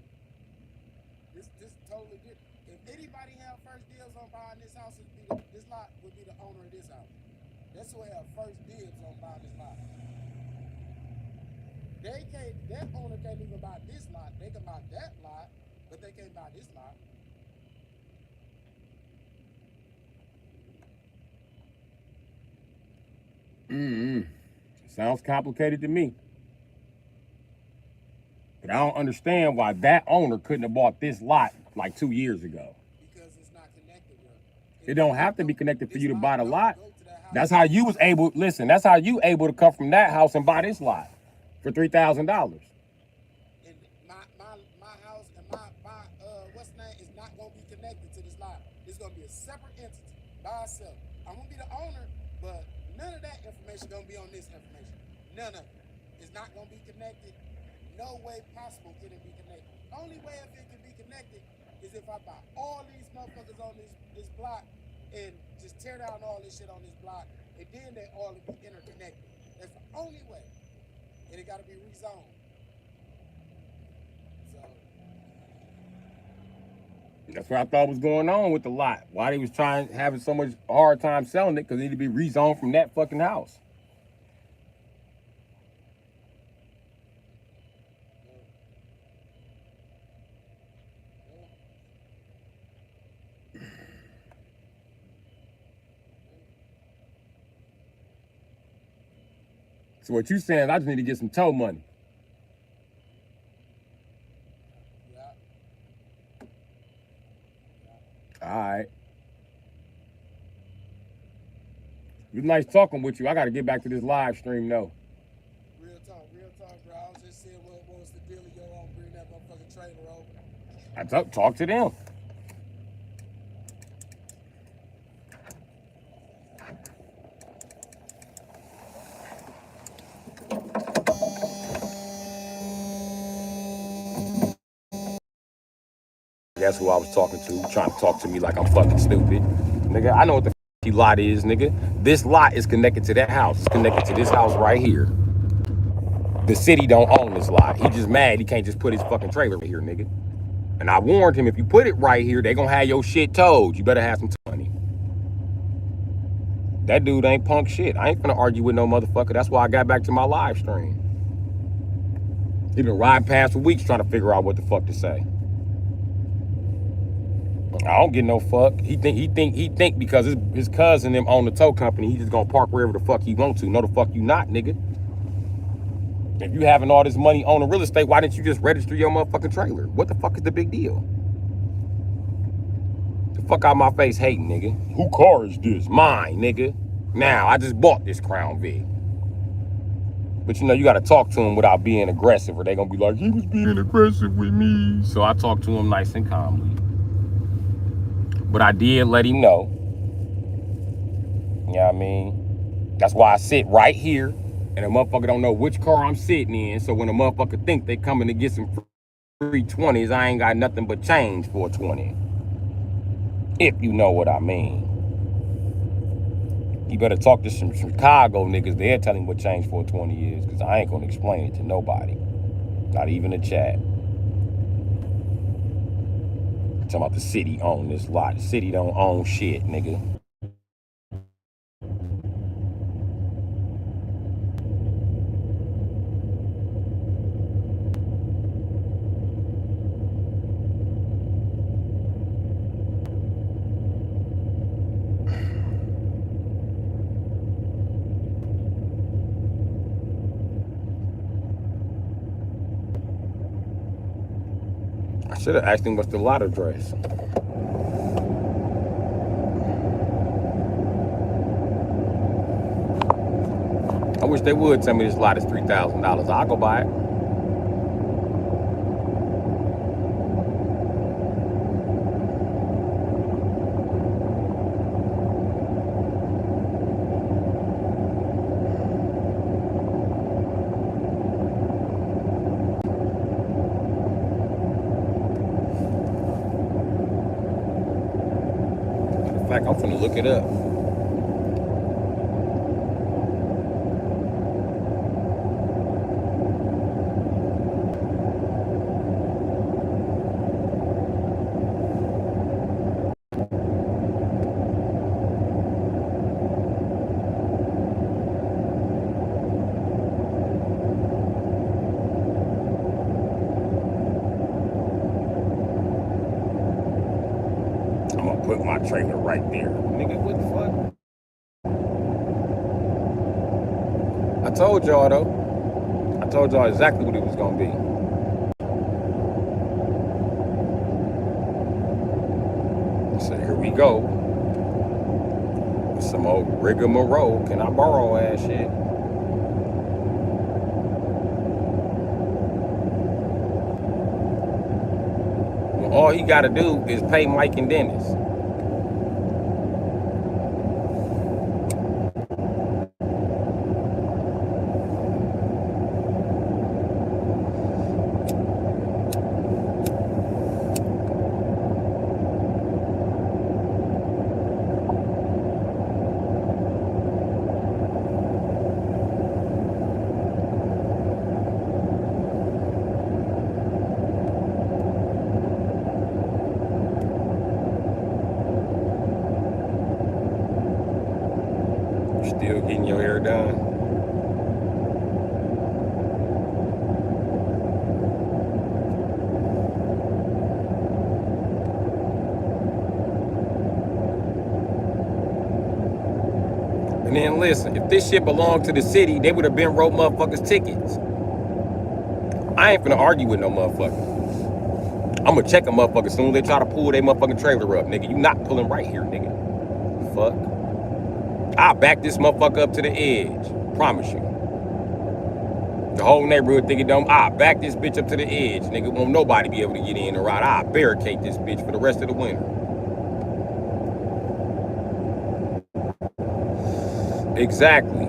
B: This totally different. If anybody have first deals on buying this house, this lot would be the owner of this house. That's who have first dibs on buying this lot. That owner can't even buy this lot. They can buy that lot, but they can't buy this lot.
A: Sounds complicated to me. But I don't understand why that owner couldn't have bought this lot like 2 years ago.
B: Because it's not connected, bro.
A: It don't have to be connected for you to buy the lot.
B: Go to that house.
A: That's how you was able, listen, that's how you able to come from that house and buy this lot for $3,000.
B: And my house and my what's the name is not gonna be connected to this lot. It's gonna be a separate entity by itself. I'm gonna be the owner, but none of that information gonna be on this information. None of it. It's not gonna be connected. No way possible can it be connected. Only way if it can be connected is if I buy all these motherfuckers on this block and just tear down all this shit on this block, and then they all be interconnected. That's the only way. And it got to be rezoned. So
A: That's what I thought was going on with the lot. Why they was having so much hard time selling it, because it needed to be rezoned from that fucking house. So what you saying, I just need to get some tow money.
B: yeah.
A: All right. It was nice talking with you. I got to get back to this live stream, though.
B: Real talk, bro. I was just saying, what was the deal of your own bring that motherfucking trailer over?
A: I talk to them. That's who I was talking to, trying to talk to me like I'm fucking stupid. Nigga, I know what the lot is, nigga. This lot is connected to that house. It's connected to this house right here. The city don't own this lot. He just mad he can't just put his fucking trailer right here, nigga. And I warned him, if you put it right here, they gonna have your shit towed. You better have some money. That dude ain't punk shit. I ain't gonna argue with no motherfucker. That's why I got back to my live stream. He been riding past for weeks trying to figure out what the fuck to say. I don't get no fuck. He think because his cousin them own the tow company, he just gonna park wherever the fuck he want to. No, the fuck you not, nigga. If you having all this money on the real estate, why didn't you just register your motherfucking trailer? What the fuck is the big deal? The fuck out my face hating, nigga. Who car is this? Mine, nigga. Now, I just bought this Crown Vic. But you know, you gotta talk to him without being aggressive, or they gonna be like, he was being aggressive with me. So I talked to him nice and calmly. But I did let him know. You know what I mean? That's why I sit right here, and a motherfucker don't know which car I'm sitting in. So when a motherfucker think they coming to get some free 20s, I ain't got nothing but change for a 20. If you know what I mean. You better talk to some Chicago niggas. They'll tell him what change for a 20 is, because I ain't gonna explain it to nobody. Not even a chat. Talking about the city own this lot. The city don't own shit, nigga. I should have asked him what's the lot address. I wish they would tell me this lot is $3,000. I'll go buy it. In fact, I'm finna look it up. I'm gonna put my trailer right there. Nigga, what the fuck? I told y'all though. I told y'all exactly what it was gonna be. So here we go. Some old rigmarole. Can I borrow ass shit? Well, all he gotta do is pay Mike and Dennis. Still getting your hair done? And then listen, if this shit belonged to the city, they would have been wrote motherfuckers tickets. I ain't finna argue with no motherfucker. I'm gonna check a motherfucker soon as they try to pull their motherfucking trailer up, nigga. You not pulling right here, nigga. Fuck. I'll back this motherfucker up to the edge. Promise you. The whole neighborhood think it don't. I'll back this bitch up to the edge, nigga. Won't nobody be able to get in or out. I'll barricade this bitch for the rest of the winter. Exactly.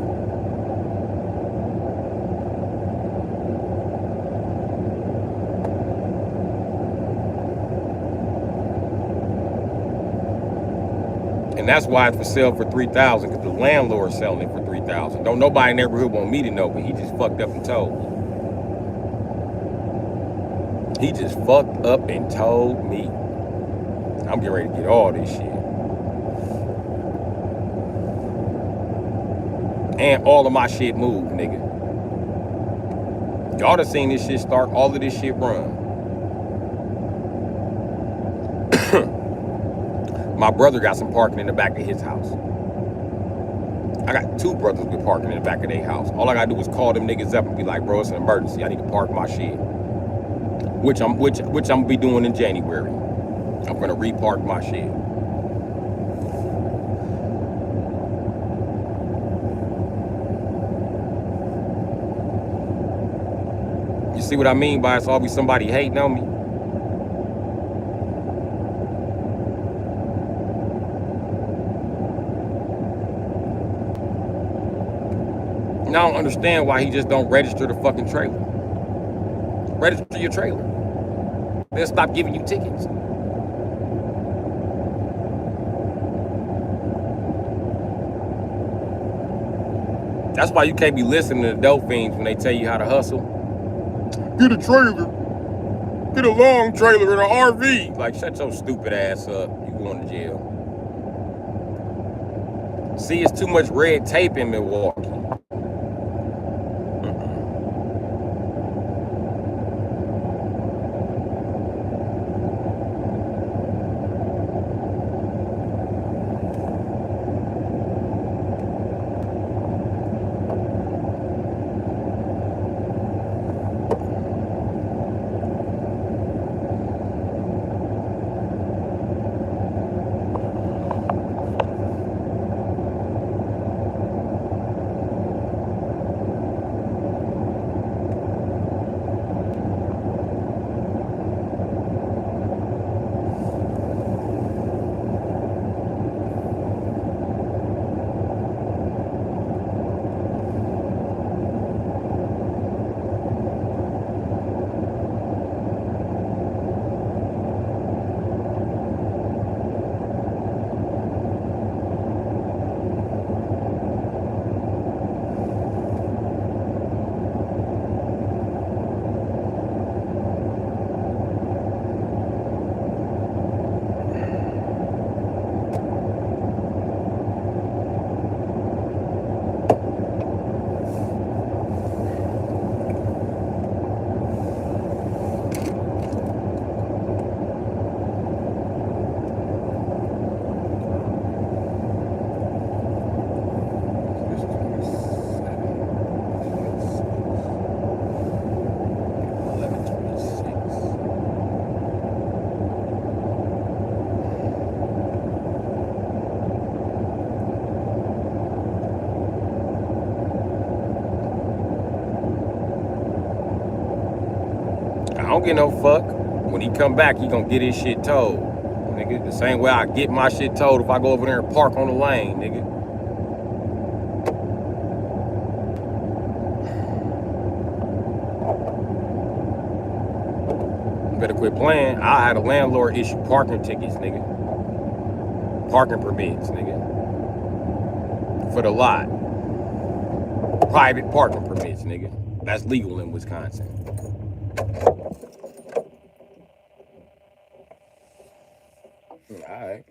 A: And that's why it's for sale for $3,000, because the landlord's selling it for $3,000. Don't nobody in the neighborhood want me to know, but he just fucked up and told me. He just fucked up and told me. I'm getting ready to get all this shit. And all of my shit moved, nigga. Y'all done seen this shit start, all of this shit run. My brother got some parking in the back of his house. I got two brothers with parking in the back of their house. All I gotta do is call them niggas up and be like, bro, it's an emergency. I need to park my shit. Which I'm gonna be doing in January. I'm gonna repark my shit. You see what I mean by it's always somebody hating on me? And I don't understand why he just don't register the fucking trailer. Register your trailer. They'll stop giving you tickets. That's why you can't be listening to the dope fiends when they tell you how to hustle. Get a trailer. Get a long trailer in an RV. Like, shut your stupid ass up. You going to jail. See, it's too much red tape in Milwaukee. I don't get no fuck. When he come back, he gonna get his shit towed. Nigga, the same way I get my shit towed if I go over there and park on the lane, nigga. You better quit playing. I had a landlord issue parking tickets, nigga. Parking permits, nigga. For the lot. Private parking permits, nigga. That's legal in Wisconsin. All right.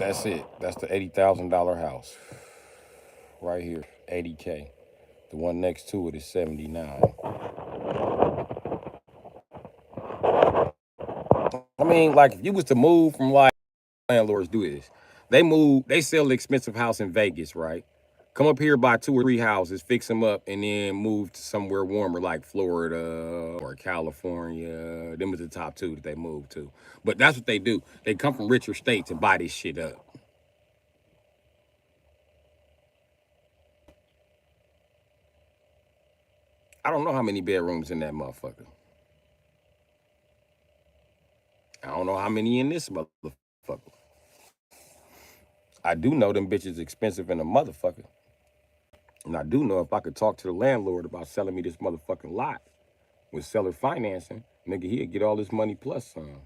A: That's it. That's the $80,000 house right here. 80K. The one next to it is 79. I mean, like if you was to move from like landlords do this. They sell the expensive house in Vegas, right? Come up here, buy 2 or 3 houses, fix them up, and then move to somewhere warmer like Florida or California. Them was the top two that they moved to. But that's what they do. They come from richer states and buy this shit up. I don't know how many bedrooms in that motherfucker. I don't know how many in this motherfucker. I do know them bitches expensive in a motherfucker. And I do know if I could talk to the landlord about selling me this motherfucking lot with seller financing, nigga, he'd get all this money plus some.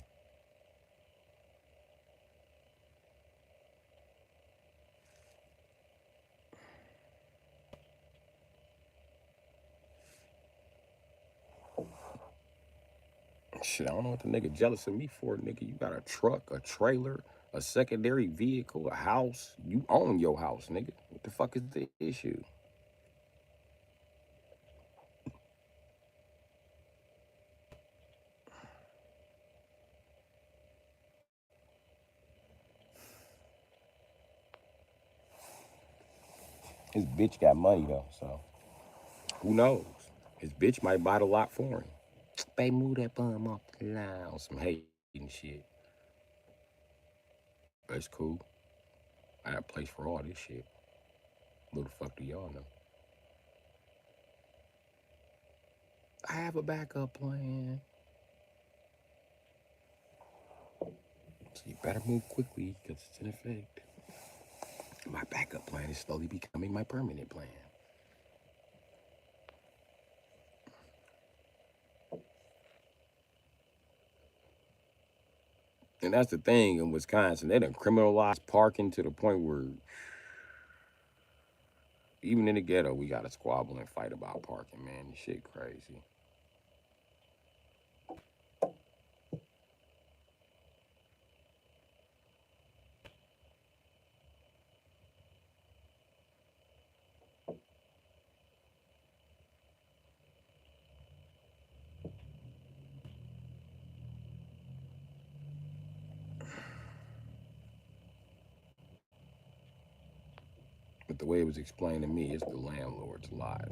A: Shit, I don't know what the nigga jealous of me for, nigga. You got a truck, a trailer, a secondary vehicle, a house. You own your house, nigga. What the fuck is the issue? His bitch got money though, so who knows? His bitch might buy the lot for him. They move that bum off the line. Some hating shit. That's cool. I got a place for all this shit. What the fuck do y'all know? I have a backup plan. So you better move quickly because it's in effect. My backup plan is slowly becoming my permanent plan. And that's the thing in Wisconsin. They done criminalized parking to the point where even in the ghetto, we got to squabble and fight about parking, man. This shit crazy. But the way it was explained to me, it's the landlord's lot.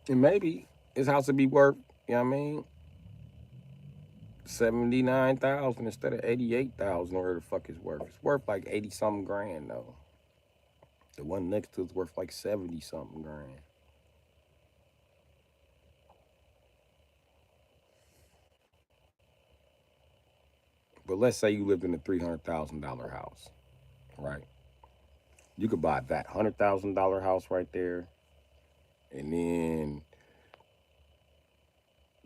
A: And maybe his house would be worth, you know what I mean, 79,000 instead of 88,000 or whatever the fuck it's worth. It's worth like 80 something grand though. The one next to it's worth like 70 something grand. But let's say you lived in a $300,000 house, right? You could buy that $100,000 house right there, and then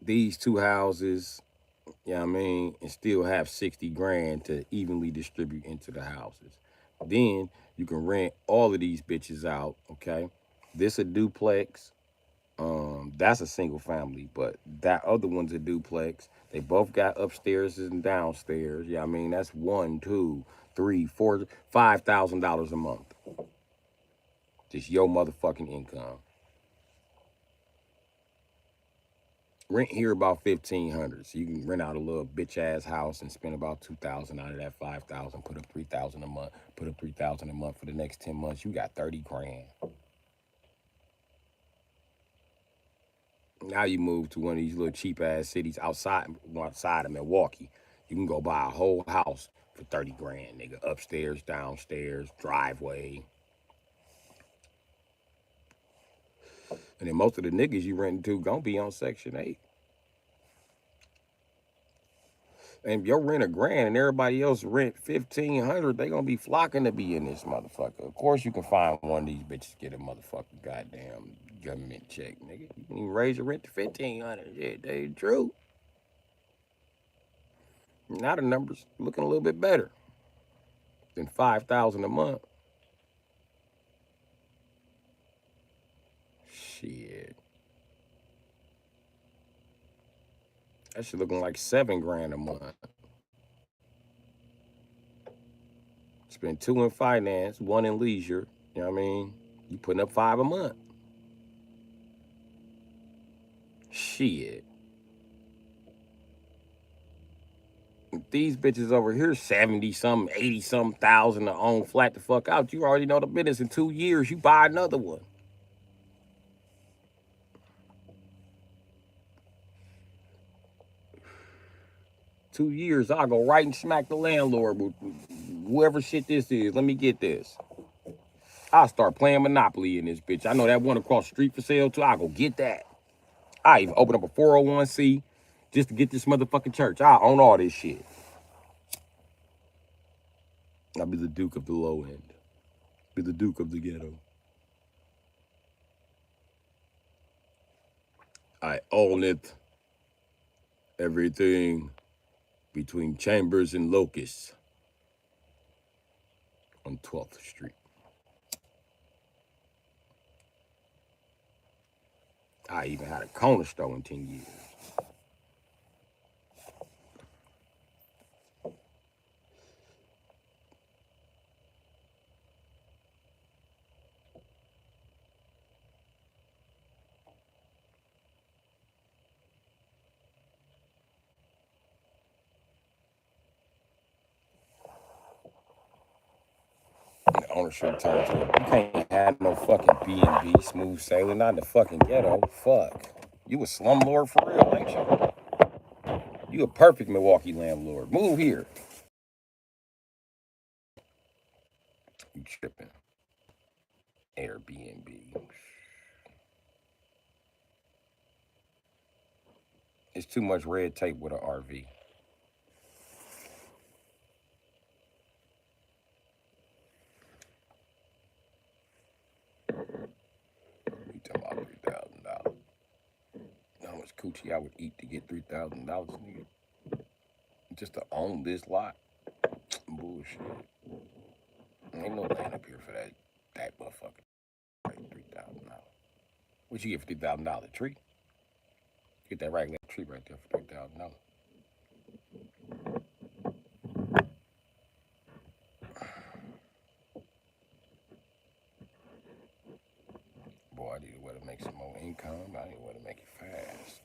A: these 2 houses, you know what I mean, and still have 60 grand to evenly distribute into the houses. Then you can rent all of these bitches out, okay? This a duplex. That's a single family, but that other one's a duplex. They both got upstairs and downstairs. Yeah, I mean that's one, two, three, four, $5,000 a month. Just your motherfucking income. Rent here about 1,500, so you can rent out a little bitch ass house and spend about 2,000 out of that 5,000. Put up 3,000 a month. Put up 3,000 a month for the next 10 months. You got 30 grand. Now you move to one of these little cheap ass cities outside of Milwaukee. You can go buy a whole house for 30 grand, nigga. Upstairs, downstairs, driveway. And then most of the niggas you renting to gonna be on Section 8. And if your rent a grand and everybody else rent 1,500, they gonna be flocking to be in this motherfucker. Of course you can find one of these bitches get a motherfucking goddamn government check, nigga. You can even raise your rent to 1,500. Yeah, they true. Now the numbers looking a little bit better than 5,000 a month. Shit. That shit looking like $7 grand a month. Spend 2 in finance, 1 in leisure. You know what I mean? You putting up 5 a month. Shit. These bitches over here, 70 something, 80 something thousand to own flat the fuck out. You already know the business. In 2 years, you buy another one. Two years, I'll go right and smack the landlord with whoever shit this is. Let me get this. I'll start playing Monopoly in this bitch. I know that one across the street for sale too. I'll go get that. I even open up a 401c just to get this motherfucking church. I own all this shit. I'll be the Duke of the low end. Be the Duke of the ghetto. I own it. Everything between Chambers and Locust on 12th Street. I even had a corner store in 10 years. The ownership turns up. You can't have no fucking B&B, smooth sailing, not in the fucking ghetto. Fuck. You a slumlord for real, ain't you? You a perfect Milwaukee landlord. Move here. You tripping. Airbnb. It's too much red tape with an RV. You talking about $3,000. How much coochie I would eat to get $3,000, nigga? Just to own this lot? Bullshit. Ain't no land up here for that motherfucker. $3,000. What you get for $3,000? Tree? Get that regular tree right there for $3,000. Boy, I need a way to make some more income. I need a way to make it fast.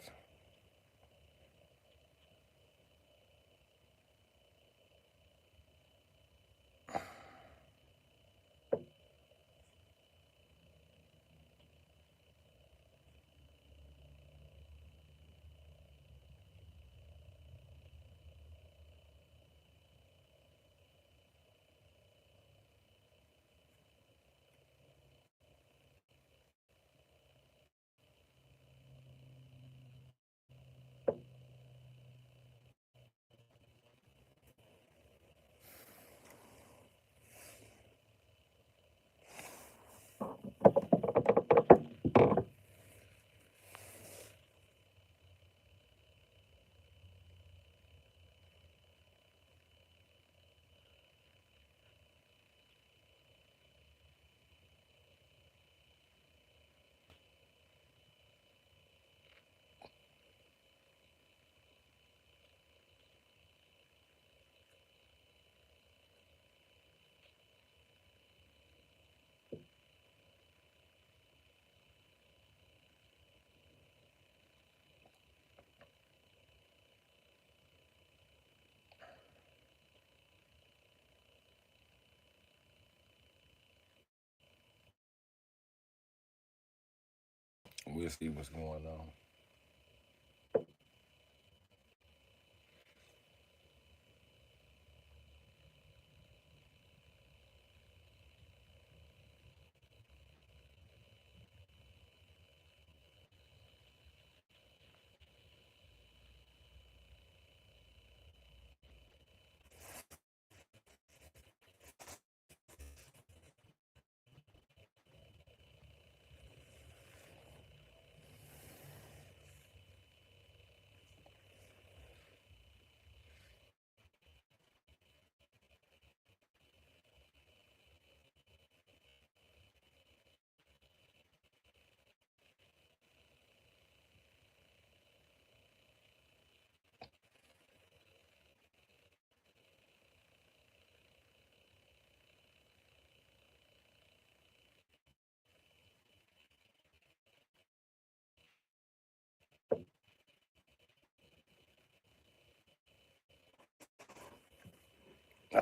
A: We'll see what's going on.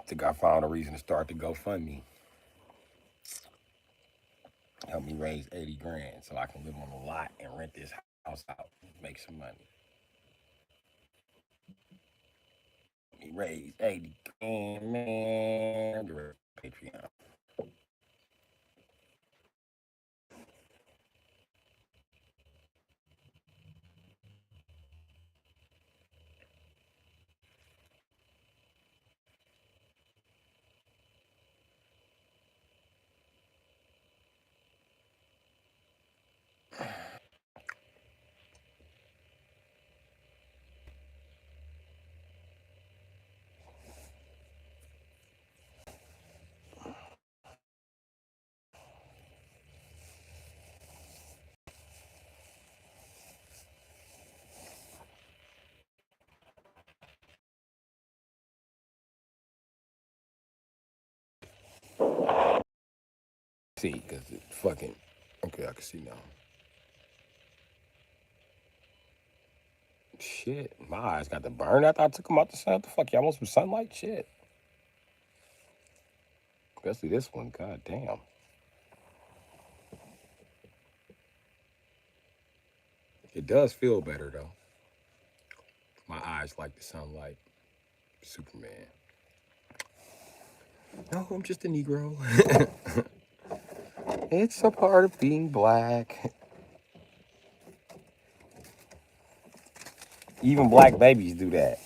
A: think I found a reason to start the GoFundMe. Help me raise 80 grand so I can live on a lot and rent this house out and make some money. Help me raise 80 grand, man. Get ready for Patreon. See, because it fucking. Okay, I can see now. Shit, my eyes got the burn after I took them out the sun. What the fuck, y'all want some sunlight? Shit. Especially this one, god damn. It does feel better though. My eyes like the sunlight. Superman. No, I'm just a Negro. It's a part of being black. Even black babies do that.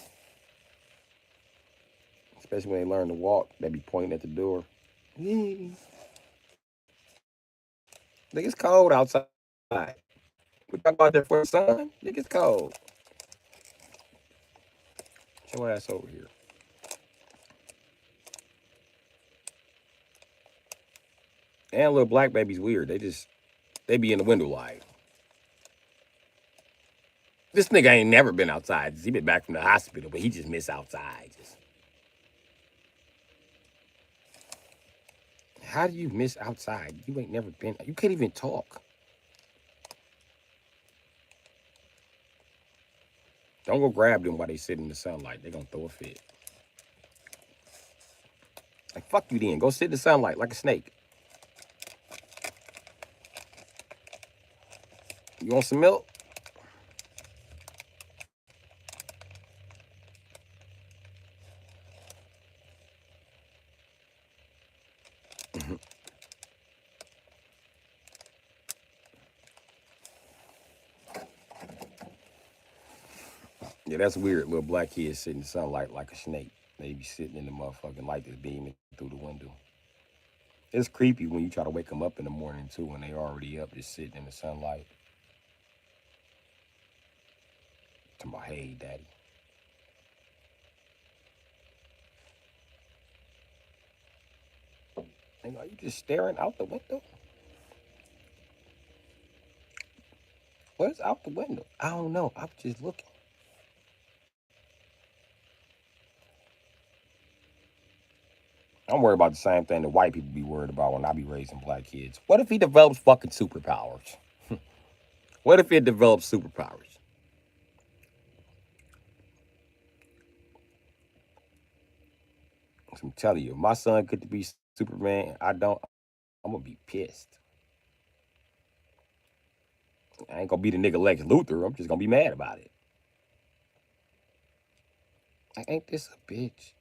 A: Especially when they learn to walk. They be pointing at the door. Nigga, it's cold outside. We talk about that for the sun. Nigga, it's cold. Get your ass over here. And little black babies weird. They be in the window light. This nigga ain't never been outside. He been back from the hospital, but he just miss outside. How do you miss outside? You ain't never been. You can't even talk. Don't go grab them while they sit in the sunlight. They gonna throw a fit. Like, fuck you then. Go sit in the sunlight like a snake. You want some milk? Yeah, that's weird. Little black kids sit in the sunlight like a snake. They be sitting in the motherfucking light that's beaming through the window. It's creepy when you try to wake them up in the morning too, when they already up, just sitting in the sunlight. To my hey, daddy. And are you just staring out the window? What's out the window? I don't know. I'm just looking. I'm worried about the same thing that white people be worried about when I be raising black kids. What if he develops fucking superpowers? What if it develops superpowers? I'm telling you, if my son could be Superman, I don't. I'm gonna be pissed. I ain't gonna be the nigga Lex Luthor. I'm just gonna be mad about it. Like, ain't this a bitch?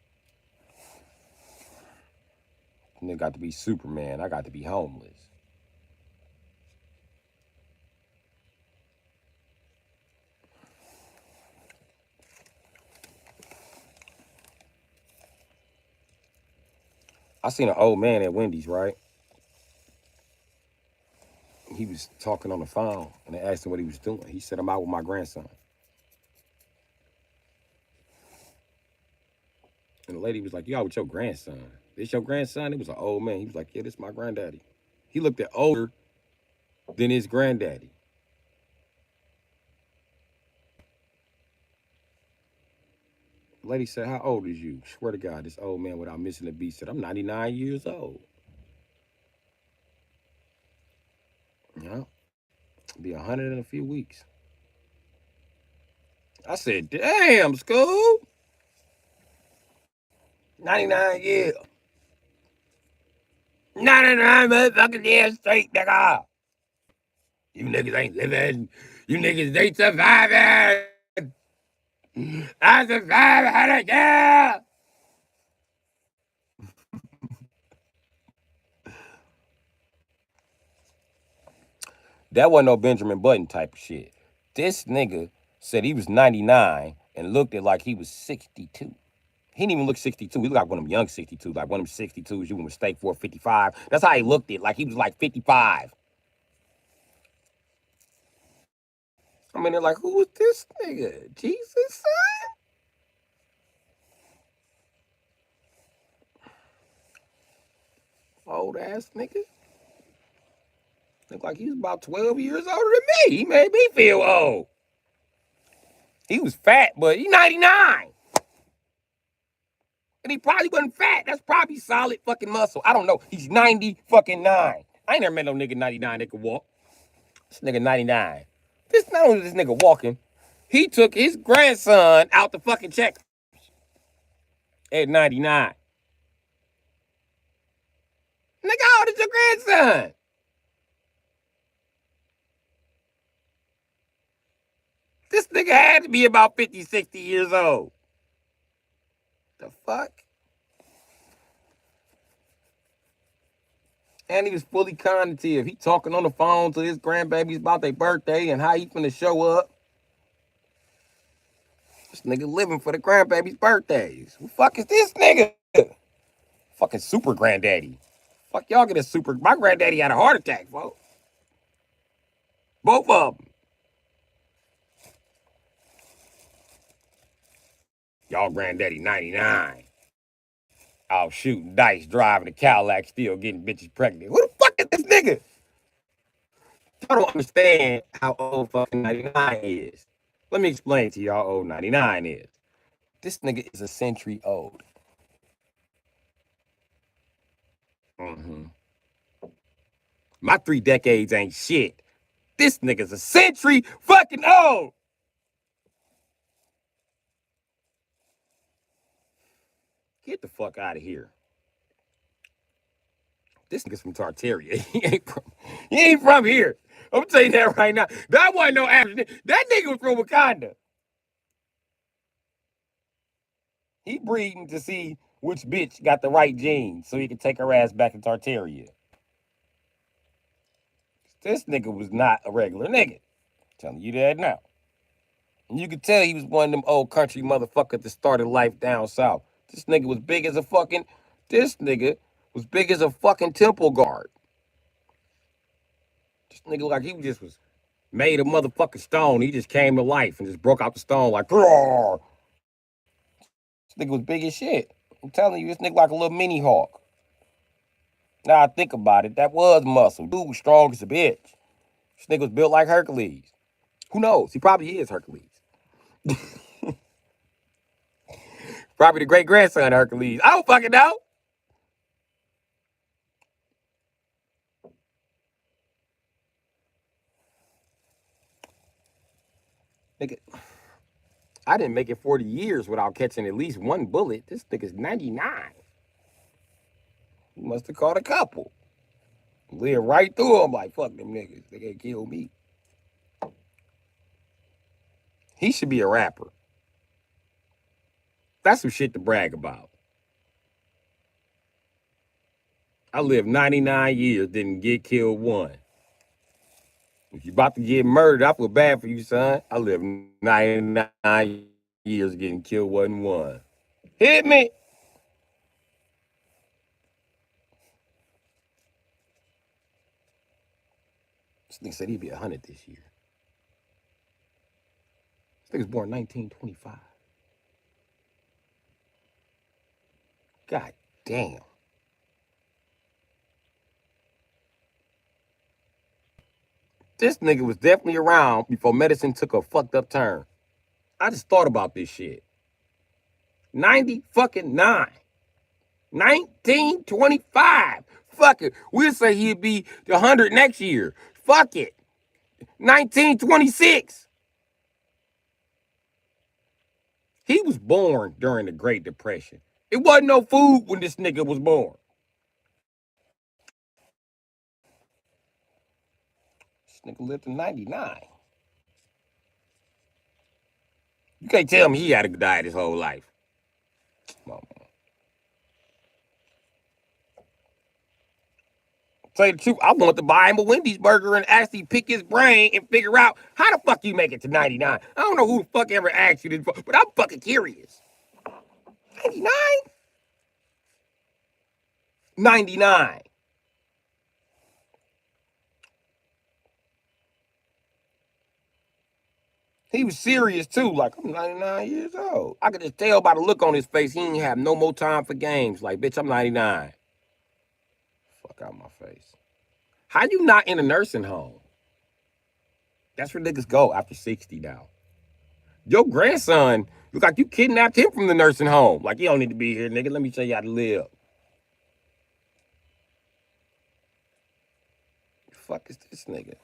A: Nigga got to be Superman. I got to be homeless. I seen an old man at Wendy's, right? He was talking on the phone, and they asked him what he was doing. He said, "I'm out with my grandson." And the lady was like, "You out with your grandson? This your grandson?" It was an old man. He was like, "Yeah, this is my granddaddy." He looked at older than his granddaddy. The lady said, "How old is you?" Swear to God, this old man, without missing a beat, said, "I'm 99 years old." Yeah, be 100 in a few weeks. I said, "Damn, school." 99 years. 99 motherfucking years straight, nigga. You niggas ain't living. You niggas ain't surviving. I survived 100 years. That wasn't no Benjamin Button type of shit. This nigga said he was 99 and looked at like he was 62. He didn't even look 62. He looked like one of them young 62, like one of them 62s you would mistake for 55. That's how he looked it, like he was like 55. I mean, they're like, who is this nigga? Jesus, son? Old ass nigga. Look like he was about 12 years older than me. He made me feel old. He was fat, but he 99. And he probably wasn't fat. That's probably solid fucking muscle. I don't know. He's 90 fucking 9. I ain't never met no nigga 99 that could walk. This nigga 99. This not only this nigga walking, he took his grandson out the fucking check at 99. Nigga, how old is your grandson? This nigga had to be about 50, 60 years old. The fuck? And he was fully cognitive. He talking on the phone to his grandbabies about their birthday and how he finna show up. This nigga living for the grandbabies' birthdays. Who the fuck is this nigga? Fucking super granddaddy. Fuck y'all get a super. My granddaddy had a heart attack, folks. Both of them. Y'all granddaddy 99. Out shooting dice, driving a Cadillac, still getting bitches pregnant. Who the fuck is this nigga? Y'all don't understand how old fucking 99 is. Let me explain to y'all how old 99 is. This nigga is a century old. Mm-hmm. My 3 decades ain't shit. This nigga's a century fucking old. Get the fuck out of here. This nigga's from Tartaria. He ain't from here. I'm telling you that right now. That wasn't no African. That nigga was from Wakanda. He breeding to see which bitch got the right genes so he can take her ass back to Tartaria. This nigga was not a regular nigga. I'm telling you that now. And you could tell he was one of them old country motherfuckers that started life down south. This nigga was big as a fucking. This nigga was big as a fucking temple guard. This nigga like he just was made of motherfucking stone. He just came to life and just broke out the stone like, roar. This nigga was big as shit. I'm telling you, this nigga like a little mini hawk. Now I think about it, that was muscle. Dude was strong as a bitch. This nigga was built like Hercules. Who knows? He probably is Hercules. Probably the great grandson of Hercules. I don't fucking know. Nigga, I didn't make it 40 years without catching at least one bullet. This nigga's 99. He must have caught a couple. Live right through them like, fuck them niggas. They can't kill me. He should be a rapper. That's some shit to brag about. I lived 99 years, didn't get killed one. If you about to get murdered, I feel bad for you, son. I lived 99 years getting killed, wasn't one. Hit me. This nigga said he'd be 100 this year. This nigga's born 1925. God damn. This nigga was definitely around before medicine took a fucked up turn. I just thought about this shit. 90 fucking 9. 1925. Fuck it. We'll say he'd be 100 next year. Fuck it. 1926. He was born during the Great Depression. It wasn't no food when this nigga was born. This nigga lived in 99. You can't tell me he had to die his whole life. Come on, man. Tell you the truth, I want to buy him a Wendy's burger and actually pick his brain and figure out how the fuck you make it to 99. I don't know who the fuck ever asked you this, but I'm fucking curious. 99? 99. He was serious too. Like, I'm 99 years old. I could just tell by the look on his face he ain't have no more time for games. Like, bitch, I'm 99. Fuck out my face. How you not in a nursing home? That's where niggas go after 60 now. Your grandson look like you kidnapped him from the nursing home. Like, you don't need to be here, nigga. Let me show you how to live. The fuck is this nigga?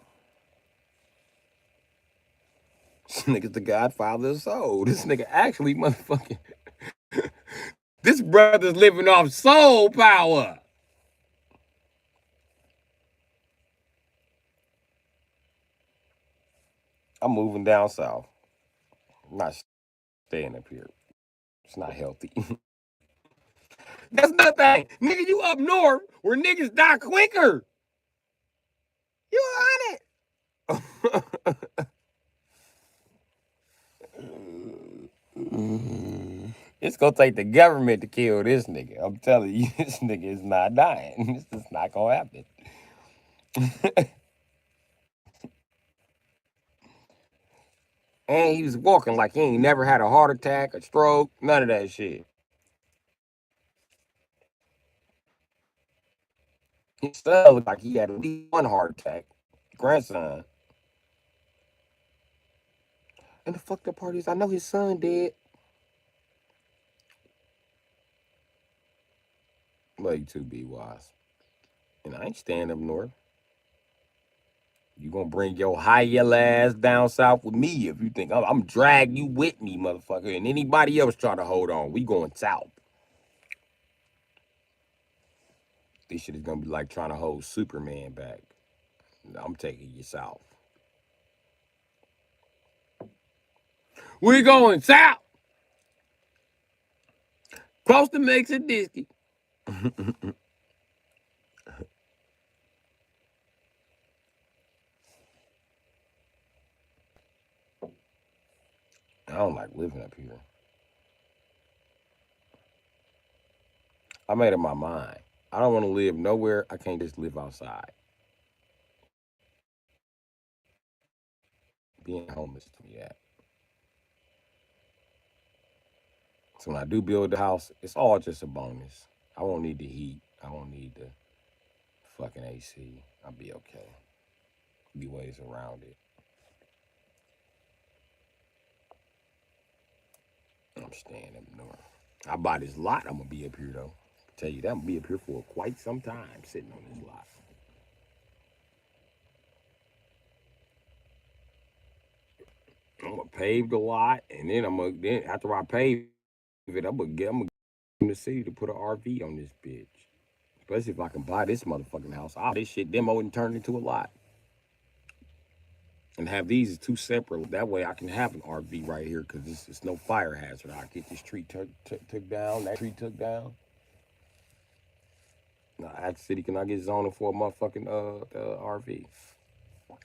A: This nigga's the godfather of soul. This nigga actually motherfucking. This brother's living off soul power. I'm moving down south. I'm not staying up here. It's not healthy. That's another thing. Nigga, you up north where niggas die quicker. You on it. It's gonna take the government to kill this nigga. I'm telling you, this nigga is not dying. This is not gonna happen. And he was walking like he ain't never had a heart attack, a stroke, none of that shit. His son looked like he had at least one heart attack. Grandson. And the fucked up part is, I know his son dead. Love you too, be wise. And I ain't staying up north. You gonna bring your high yellow ass down south with me if you think I'm drag you with me, motherfucker. And anybody else try to hold on, we going south. This shit is gonna be like trying to hold Superman back. I'm taking you south. We going south. Cross the Mexidisky. I don't like living up here. I made up my mind. I don't want to live nowhere. I can't just live outside. Being homeless to me that. So when I do build the house, it's all just a bonus. I won't need the heat. I won't need the fucking AC. I'll be okay. Be ways around it. I'm staying up north. I buy this lot. I'm gonna be up here though. Tell you that I'm gonna be up here for quite some time, sitting on this lot. I'm gonna pave the lot, and then after I pave it, I'm gonna get in the city to put an RV on this bitch. Especially if I can buy this motherfucking house. All this shit demo and turn it into a lot. And have these as two separate. That way I can have an RV right here because it's no fire hazard. I get this tree took down, that tree took down. Now, ask the city, can I get zoning for a motherfucking RV?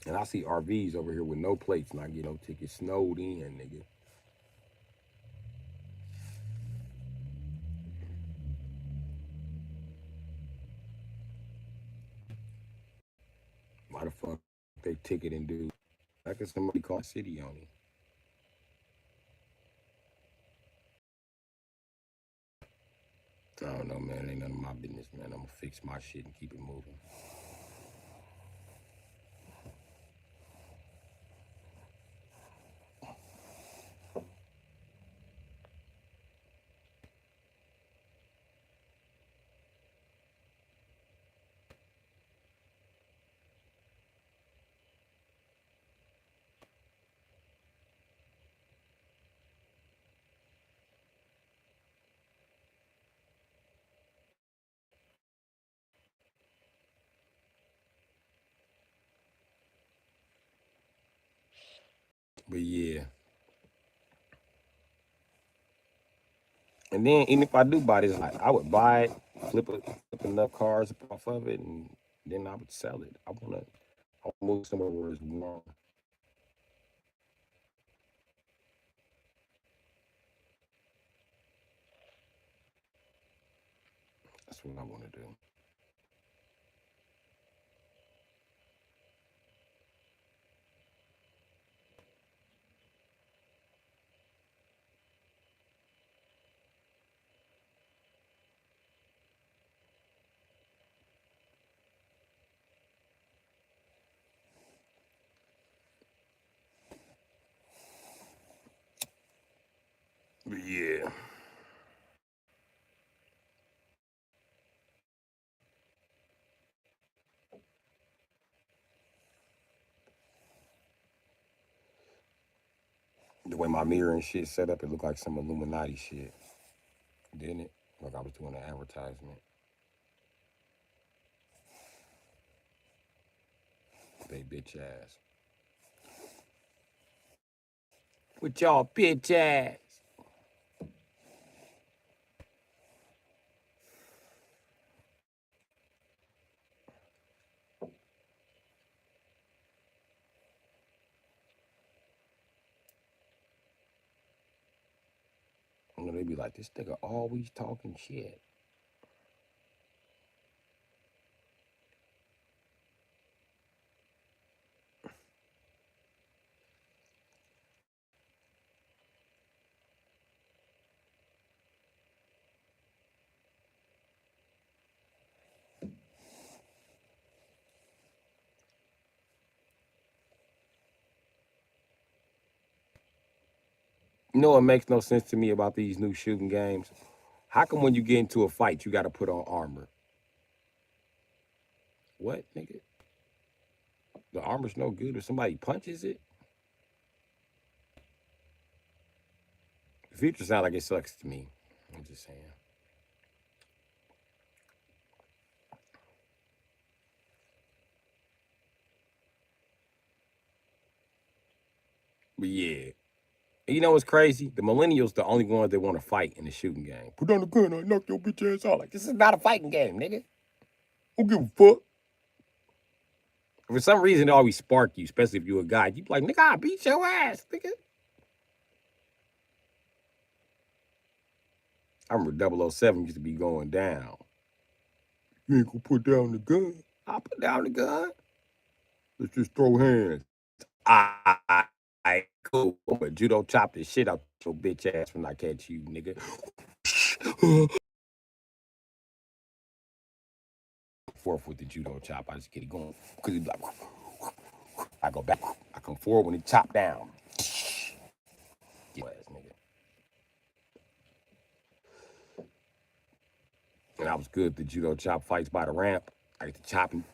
A: And I see RVs over here with no plates, and I get no tickets, snowed in, nigga. Why the fuck they ticket and do? How can somebody call city on it? I don't know, man. It ain't none of my business, man. I'm gonna fix my shit and keep it moving. But yeah. And then even if I do buy this, like I would buy it, flip enough cars up off of it, and then I would sell it. I wanna move somewhere where it's warm. That's what I want to do. But yeah. The way my mirror and shit set up, it looked like some Illuminati shit, didn't it? Like I was doing an advertisement. They bitch ass. With y'all bitch ass. You know, they be like, this nigga always talking shit. You know what makes no sense to me about these new shooting games? How come when you get into a fight, you got to put on armor? What, nigga? The armor's no good if somebody punches it? The future sounds like it sucks to me. I'm just saying. But yeah. And you know what's crazy? The millennials the only ones that want to fight in the shooting game. Put down the gun, I knock your bitch ass out. Like, this is not a fighting game, nigga. Don't give a fuck. For some reason, it always spark you, especially if you're a guy. You be like, nigga, I beat your ass, nigga. I remember 007 used to be going down. You ain't gonna put down the gun. I'll put down the gun. Let's just throw hands. I cool. But judo chop the shit out your bitch ass when I catch you, nigga. Forth with the judo chop. I just get it going. Cause it's like, I go back. I come forward when it chop down. Get ass, nigga. And I was good at the judo chop fights by the ramp. I get to chop him.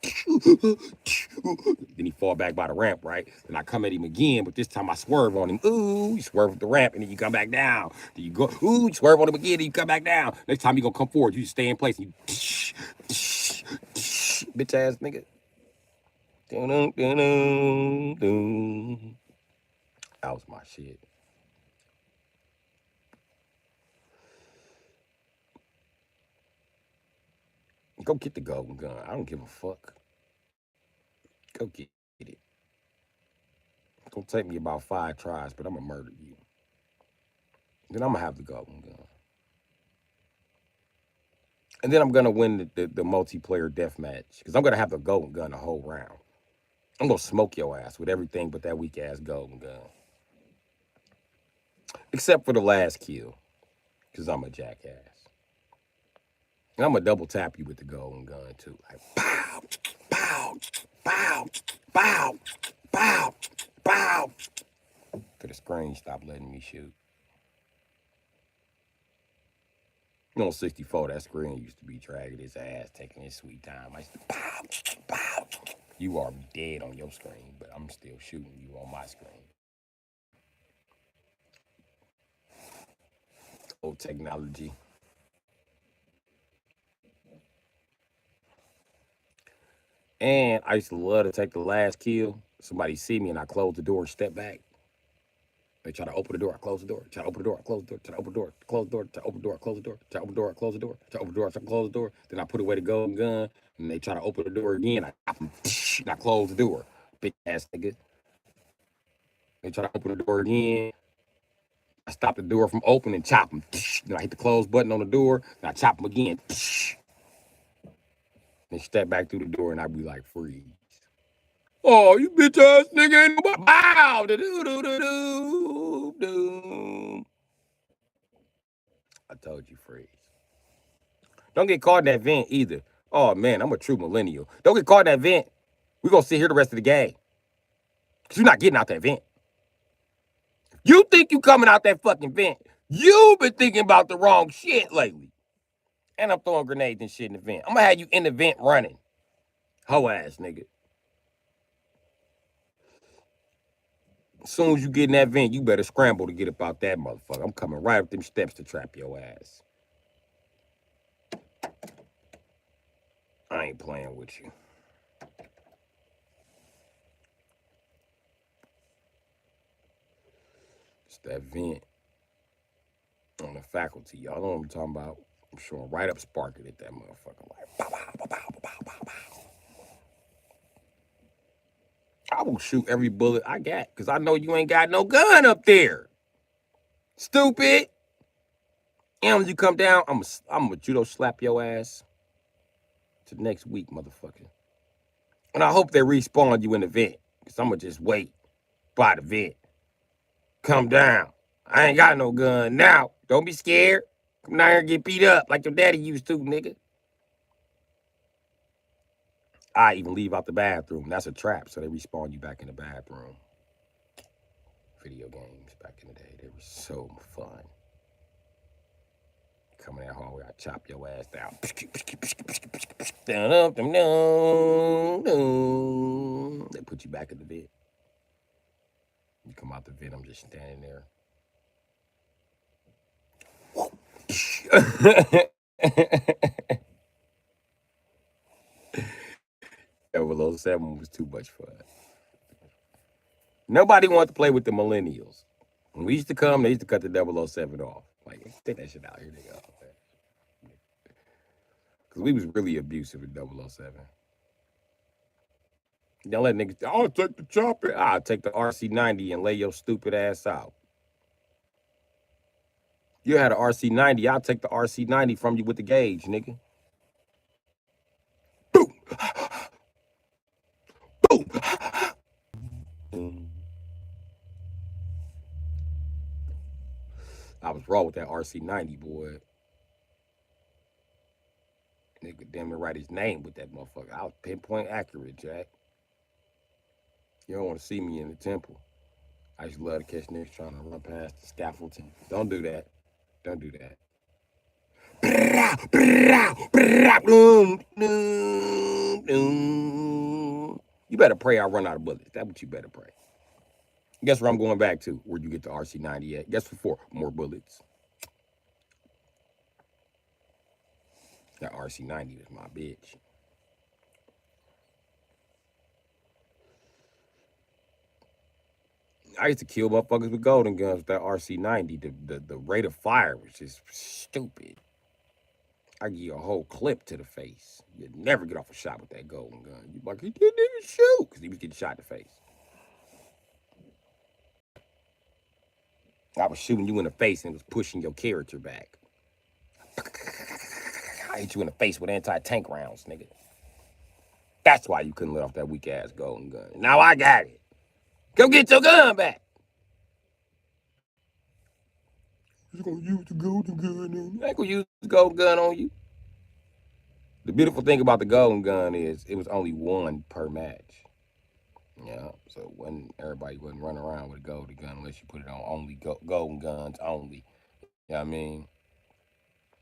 A: Then he fall back by the ramp, right? Then I come at him again, but this time I swerve on him. Ooh, you swerve with the ramp, and then you come back down. Then you go, ooh, you swerve on him again, then you come back down. Next time you gonna come forward, you just stay in place and you bitch ass nigga. Dun, dun, dun, dun. That was my shit. Go get the golden gun. I don't give a fuck. Go get it. It's gonna take me about 5 tries, but I'm gonna murder you. Then I'm gonna have the golden gun. And then I'm gonna win the multiplayer death match. Because I'm gonna have the golden gun the whole round. I'm gonna smoke your ass with everything but that weak ass golden gun. Except for the last kill. Because I'm a jackass. And I'm gonna double tap you with the golden gun too. Like pow, pow, pow, pow, pow, pow. Till the screen stop letting me shoot. You know, 64, that screen used to be dragging his ass, taking his sweet time. I used to pow, pow. You are dead on your screen, but I'm still shooting you on my screen. Old technology. And I used to love to take the last kill. Somebody see me and I close the door and step back. They try to open the door, I close the door. Try to open the door, I close the door. Try to open the door, close the door. Try to open the door, close the door. Try to open the door, close the door. Try to open the door, I close the door. Then I put away the golden gun, and they try to open the door again. I chop them, and I close the door. Big ass nigga. They try to open the door again. I stop the door from opening, chop them. Then I hit the close button on the door, and I chop them again. Then step back through the door, and I be like, freeze. Oh, you bitch ass nigga ain't nobody. Bow. I told you, freeze. Don't get caught in that vent either. Oh man, I'm a true millennial. Don't get caught in that vent. We gonna sit here the rest of the game. Cause you're not getting out that vent. You think you coming out that fucking vent. You've been thinking about the wrong shit lately. And I'm throwing grenades and shit in the vent. I'm gonna have you in the vent running. Hoe ass nigga. As soon as you get in that vent, you better scramble to get up out that motherfucker. I'm coming right up them steps to trap your ass. I ain't playing with you. It's that vent on the faculty. Y'all know what I'm talking about. I'm showing right up sparking at that motherfucker. Like, bow, bow, bow, bow, bow, bow, bow. I will shoot every bullet I got because I know you ain't got no gun up there. Stupid. And when you come down, I'm a judo slap your ass to next week, motherfucker. And I hope they respawn you in the vent because I'm going to just wait by the vent. Come down. I ain't got no gun now. Don't be scared. Come down here and get beat up like your daddy used to, nigga. I even leave out the bathroom. That's a trap, so they respawn you back in the bathroom. Video games back in the day, they were so fun. Coming that hallway, I chop your ass down. They put you back in the bed. You come out the vent, I'm just standing there. 007 was too much fun. Nobody wanted to play with the millennials. When we used to come, they used to cut the 007 off. Like, take that shit out. Here they go. Because we was really abusive at 007. Don't let niggas, I'll take the chopper. I'll take the RC90 and lay your stupid ass out. You had an RC90, I'll take the RC90 from you with the gauge, nigga. Boom! Boom! I was raw with that RC90, boy. Nigga damn near write his name with that motherfucker. I was pinpoint accurate, Jack. You don't want to see me in the temple. I used to love to catch niggas trying to run past the scaffolding. Don't do that. Don't do that. You better pray I run out of bullets. That's what you better pray. Guess where I'm going back to? Where you get the RC90 at? Guess what for? More bullets. That RC90 was my bitch. I used to kill motherfuckers with golden guns with that RC90. The rate of fire was just stupid. I give you a whole clip to the face. You'd never get off a shot with that golden gun. You'd be like, he didn't even shoot because he was getting shot in the face. I was shooting you in the face and it was pushing your character back. I hit you in the face with anti-tank rounds, nigga. That's why you couldn't let off that weak-ass golden gun. Now I got it. Go get your gun back. You're gonna use the golden gun on you. I ain't gonna use the golden gun on you. The beautiful thing about the golden gun is it was only one per match. Yeah, so everybody wasn't running around with a golden gun unless you put it on only golden guns only. You know what I mean?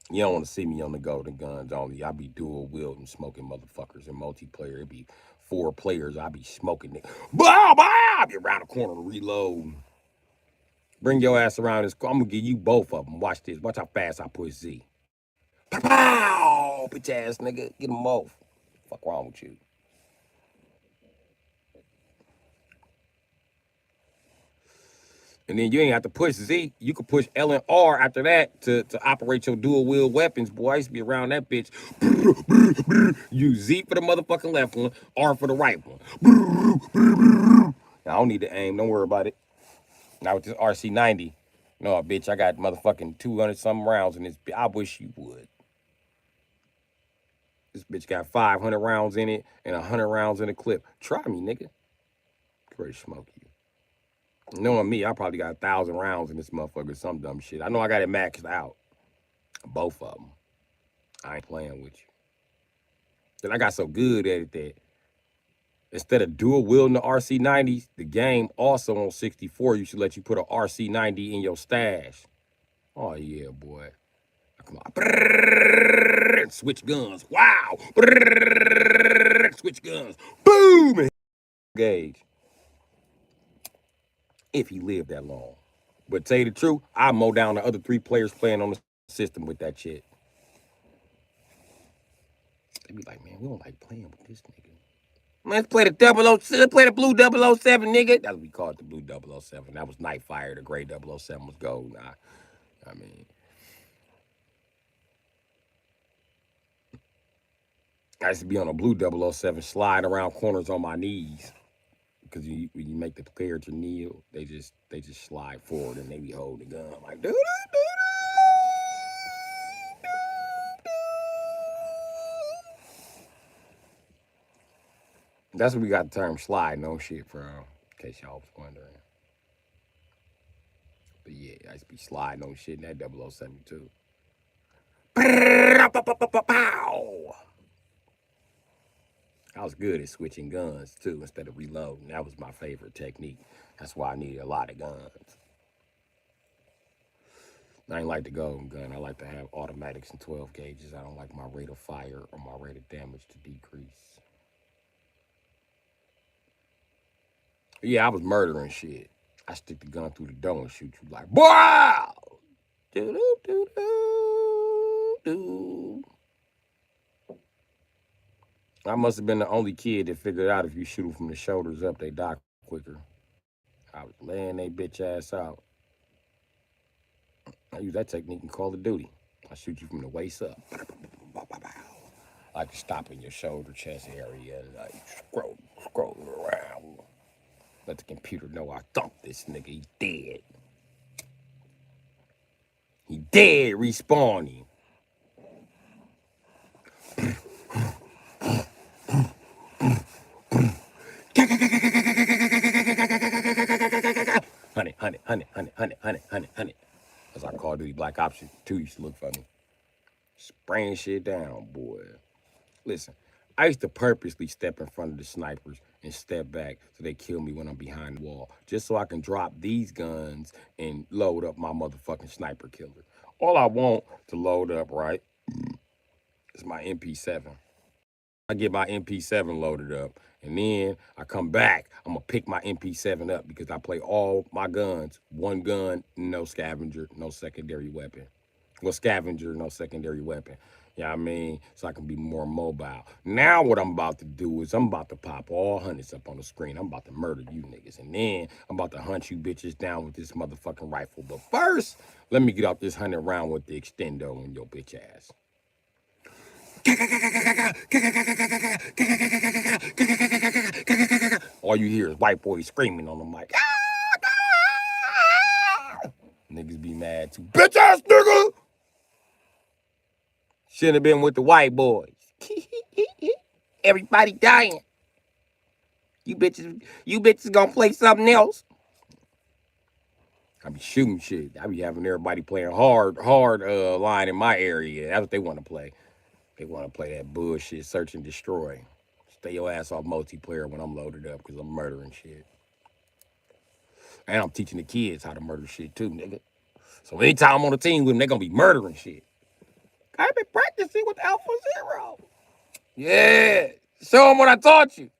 A: You don't want to see me on the golden guns only. I be dual wielding, smoking motherfuckers in multiplayer. It be 4 players. I be smoking it. Bow, bow! I be around the corner reload. Bring your ass around this. I'm gonna give you both of them. Watch this. Watch how fast I push Z. Pow, pow! Bitch ass nigga. Get them both. Fuck wrong with you? And then you ain't have to push Z. You could push L and R after that to operate your dual wield weapons. Boy, I used to be around that bitch. Use Z for the motherfucking left one, R for the right one. Now, I don't need to aim. Don't worry about it. Now with this RC90, no, bitch, I got motherfucking 200 something rounds in this. I wish you would. This bitch got 500 rounds in it and 100 rounds in a clip. Try me, nigga. Ready to smoke you. Knowing me, I probably got 1,000 rounds in this motherfucker, some dumb shit. I know I got it maxed out. Both of them. I ain't playing with you. But I got so good at it that instead of dual wielding the RC90s, the game also on 64 used to let you put an RC90 in your stash. Oh, yeah, boy. Come on. Switch guns. Wow. Switch guns. Boom. Gauge. If he lived that long. But tell you the truth, I mow down the other 3 players playing on the system with that shit. They be like, man, we don't like playing with this nigga. Let's play the let's play the blue 007, nigga. That's what we call it, the blue 007. That was Nightfire. The gray 007 was gold. Nah, I mean, I used to be on a blue 007 sliding around corners on my knees. Because when you make the character kneel, they just slide forward and they be holding the gun like doo doo doo doo. That's what we got the term slide no shit from, in case y'all was wondering. But yeah, I used to be sliding on shit in that 007 too. I was good at switching guns too instead of reloading. That was my favorite technique. That's why I needed a lot of guns. I ain't like the golden gun. I like to have automatics and 12 gauges. I don't like my rate of fire or my rate of damage to decrease. Yeah, I was murdering shit. I stick the gun through the door and shoot you like, wow! Do-do-do-do-do. I must have been the only kid that figured out if you shoot them from the shoulders up, they die quicker. I was laying they bitch ass out. I use that technique in Call of Duty. I shoot you from the waist up. Like stopping your shoulder, chest area, like scrolling around. Let the computer know I thumped this nigga. He dead. He dead. Respawn him. Honey. That's how Call of Duty Black Ops 2 used to look for me. Spraying shit down, boy. Listen, I used to purposely step in front of the snipers and step back so they kill me when I'm behind the wall, just so I can drop these guns and load up my motherfucking sniper killer. All I want to load up, right, is my MP7. I get my MP7 loaded up, and then I come back. I'm going to pick my MP7 up because I play all my guns. One gun, no scavenger, no secondary weapon. Well, scavenger, no secondary weapon. You know what I mean? So I can be more mobile. Now what I'm about to do is I'm about to pop all hundreds up on the screen. I'm about to murder you niggas. And then I'm about to hunt you bitches down with this motherfucking rifle. But first, let me get off this 100 round with the extendo in your bitch ass. All you hear is white boys screaming on the mic. Niggas be mad too. Bitch ass nigga! Shouldn't have been with the white boys. Everybody dying. You bitches gonna play something else. I be shooting shit. I be having everybody playing hard line in my area. That's what they want to play. They want to play that bullshit, search and destroy. Stay your ass off multiplayer when I'm loaded up because I'm murdering shit. And I'm teaching the kids how to murder shit too, nigga. So anytime I'm on a team with them, they're gonna be murdering shit. I've been practicing with Alpha Zero. Yeah. Show them what I taught you.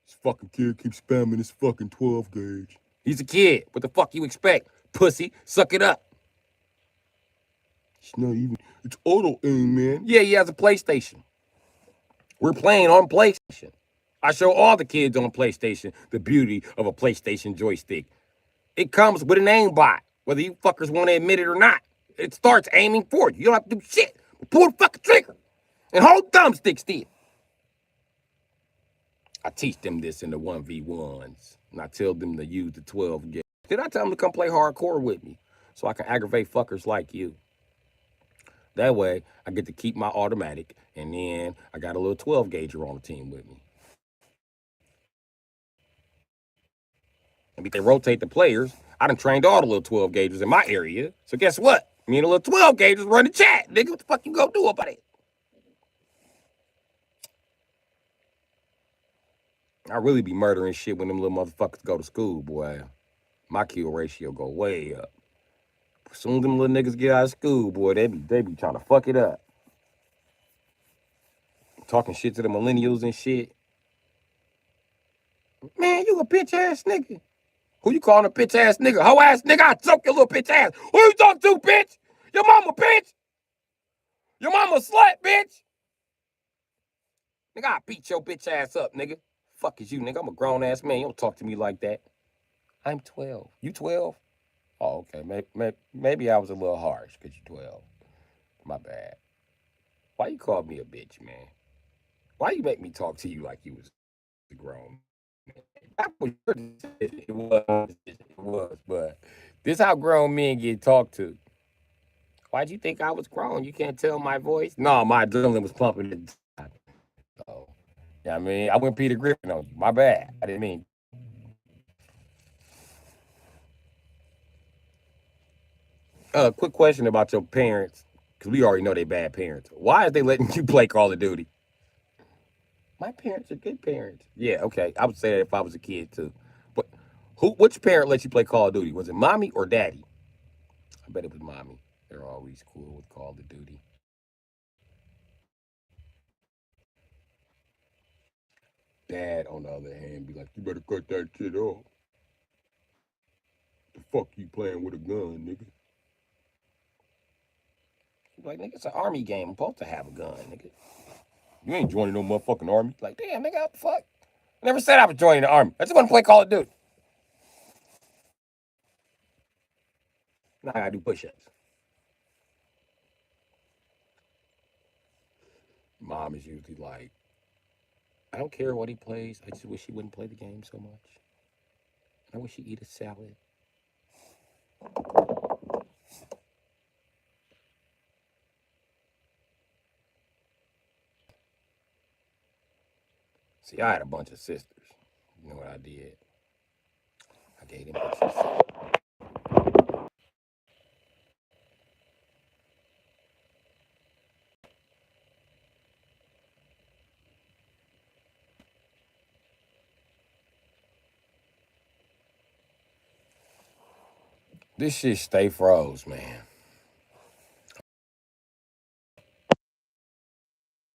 A: This fucking kid keeps spamming his fucking 12 gauge. He's a kid. What the fuck you expect? Pussy, suck it up. It's not even, it's auto aim, man. Yeah, he has a PlayStation. We're playing on PlayStation. I show all the kids on PlayStation the beauty of a PlayStation joystick. It comes with an aimbot, whether you fuckers want to admit it or not. It starts aiming for you. You don't have to do shit. Pull the fucking trigger and hold thumbstick still. I teach them this in the 1v1s, and I tell them to use the 12 gauge. Then I tell them to come play hardcore with me so I can aggravate fuckers like you. That way, I get to keep my automatic, and then I got a little 12 gauger on the team with me. And if they rotate the players, I done trained all the little 12 gaugers in my area. So guess what? Me and the little 12 gaugers run the chat. Nigga, what the fuck you gonna do about it? I really be murdering shit when them little motherfuckers go to school, boy. My kill ratio go way up. As soon as them little niggas get out of school, boy, they be trying to fuck it up. Talking shit to the millennials and shit. Man, you a bitch ass nigga. Who you calling a bitch ass nigga? Hoe ass nigga, I choke your little bitch ass. Who you talking to, bitch? Your mama, bitch? Your mama slut, bitch? Nigga, I beat your bitch ass up, nigga. Fuck is you, nigga? I'm a grown ass man. You don't talk to me like that. I'm 12. You 12? Oh, okay. Maybe I was a little harsh because you're 12. My bad. Why you call me a bitch, man? Why you make me talk to you like you was grown? That was your decision. It was, but this how grown men get talked to. Why'd you think I was grown? You can't tell my voice? No, my adrenaline was pumping at the time. So, yeah, I mean, I went Peter Griffin on you. My bad. I didn't mean. Quick question about your parents, because we already know they bad parents. Why is they letting you play Call of Duty? My parents are good parents. Yeah, okay. I would say that if I was a kid too. But which parent let you play Call of Duty? Was it mommy or daddy? I bet it was mommy. They're always cool with Call of Duty. Dad, on the other hand, be like, you better cut that shit off. The fuck you playing with a gun, nigga? Like, nigga, it's an army game. I'm supposed to have a gun, nigga. You ain't joining no motherfucking army. Like, damn, nigga, what the fuck? I never said I was joining the army. I just want to play Call of Duty. Now I gotta do push-ups. Mom is usually like, I don't care what he plays. I just wish he wouldn't play the game so much. I wish he'd eat a salad. See, I had a bunch of sisters. You know what I did? I gave them bitches. This shit stay froze, man.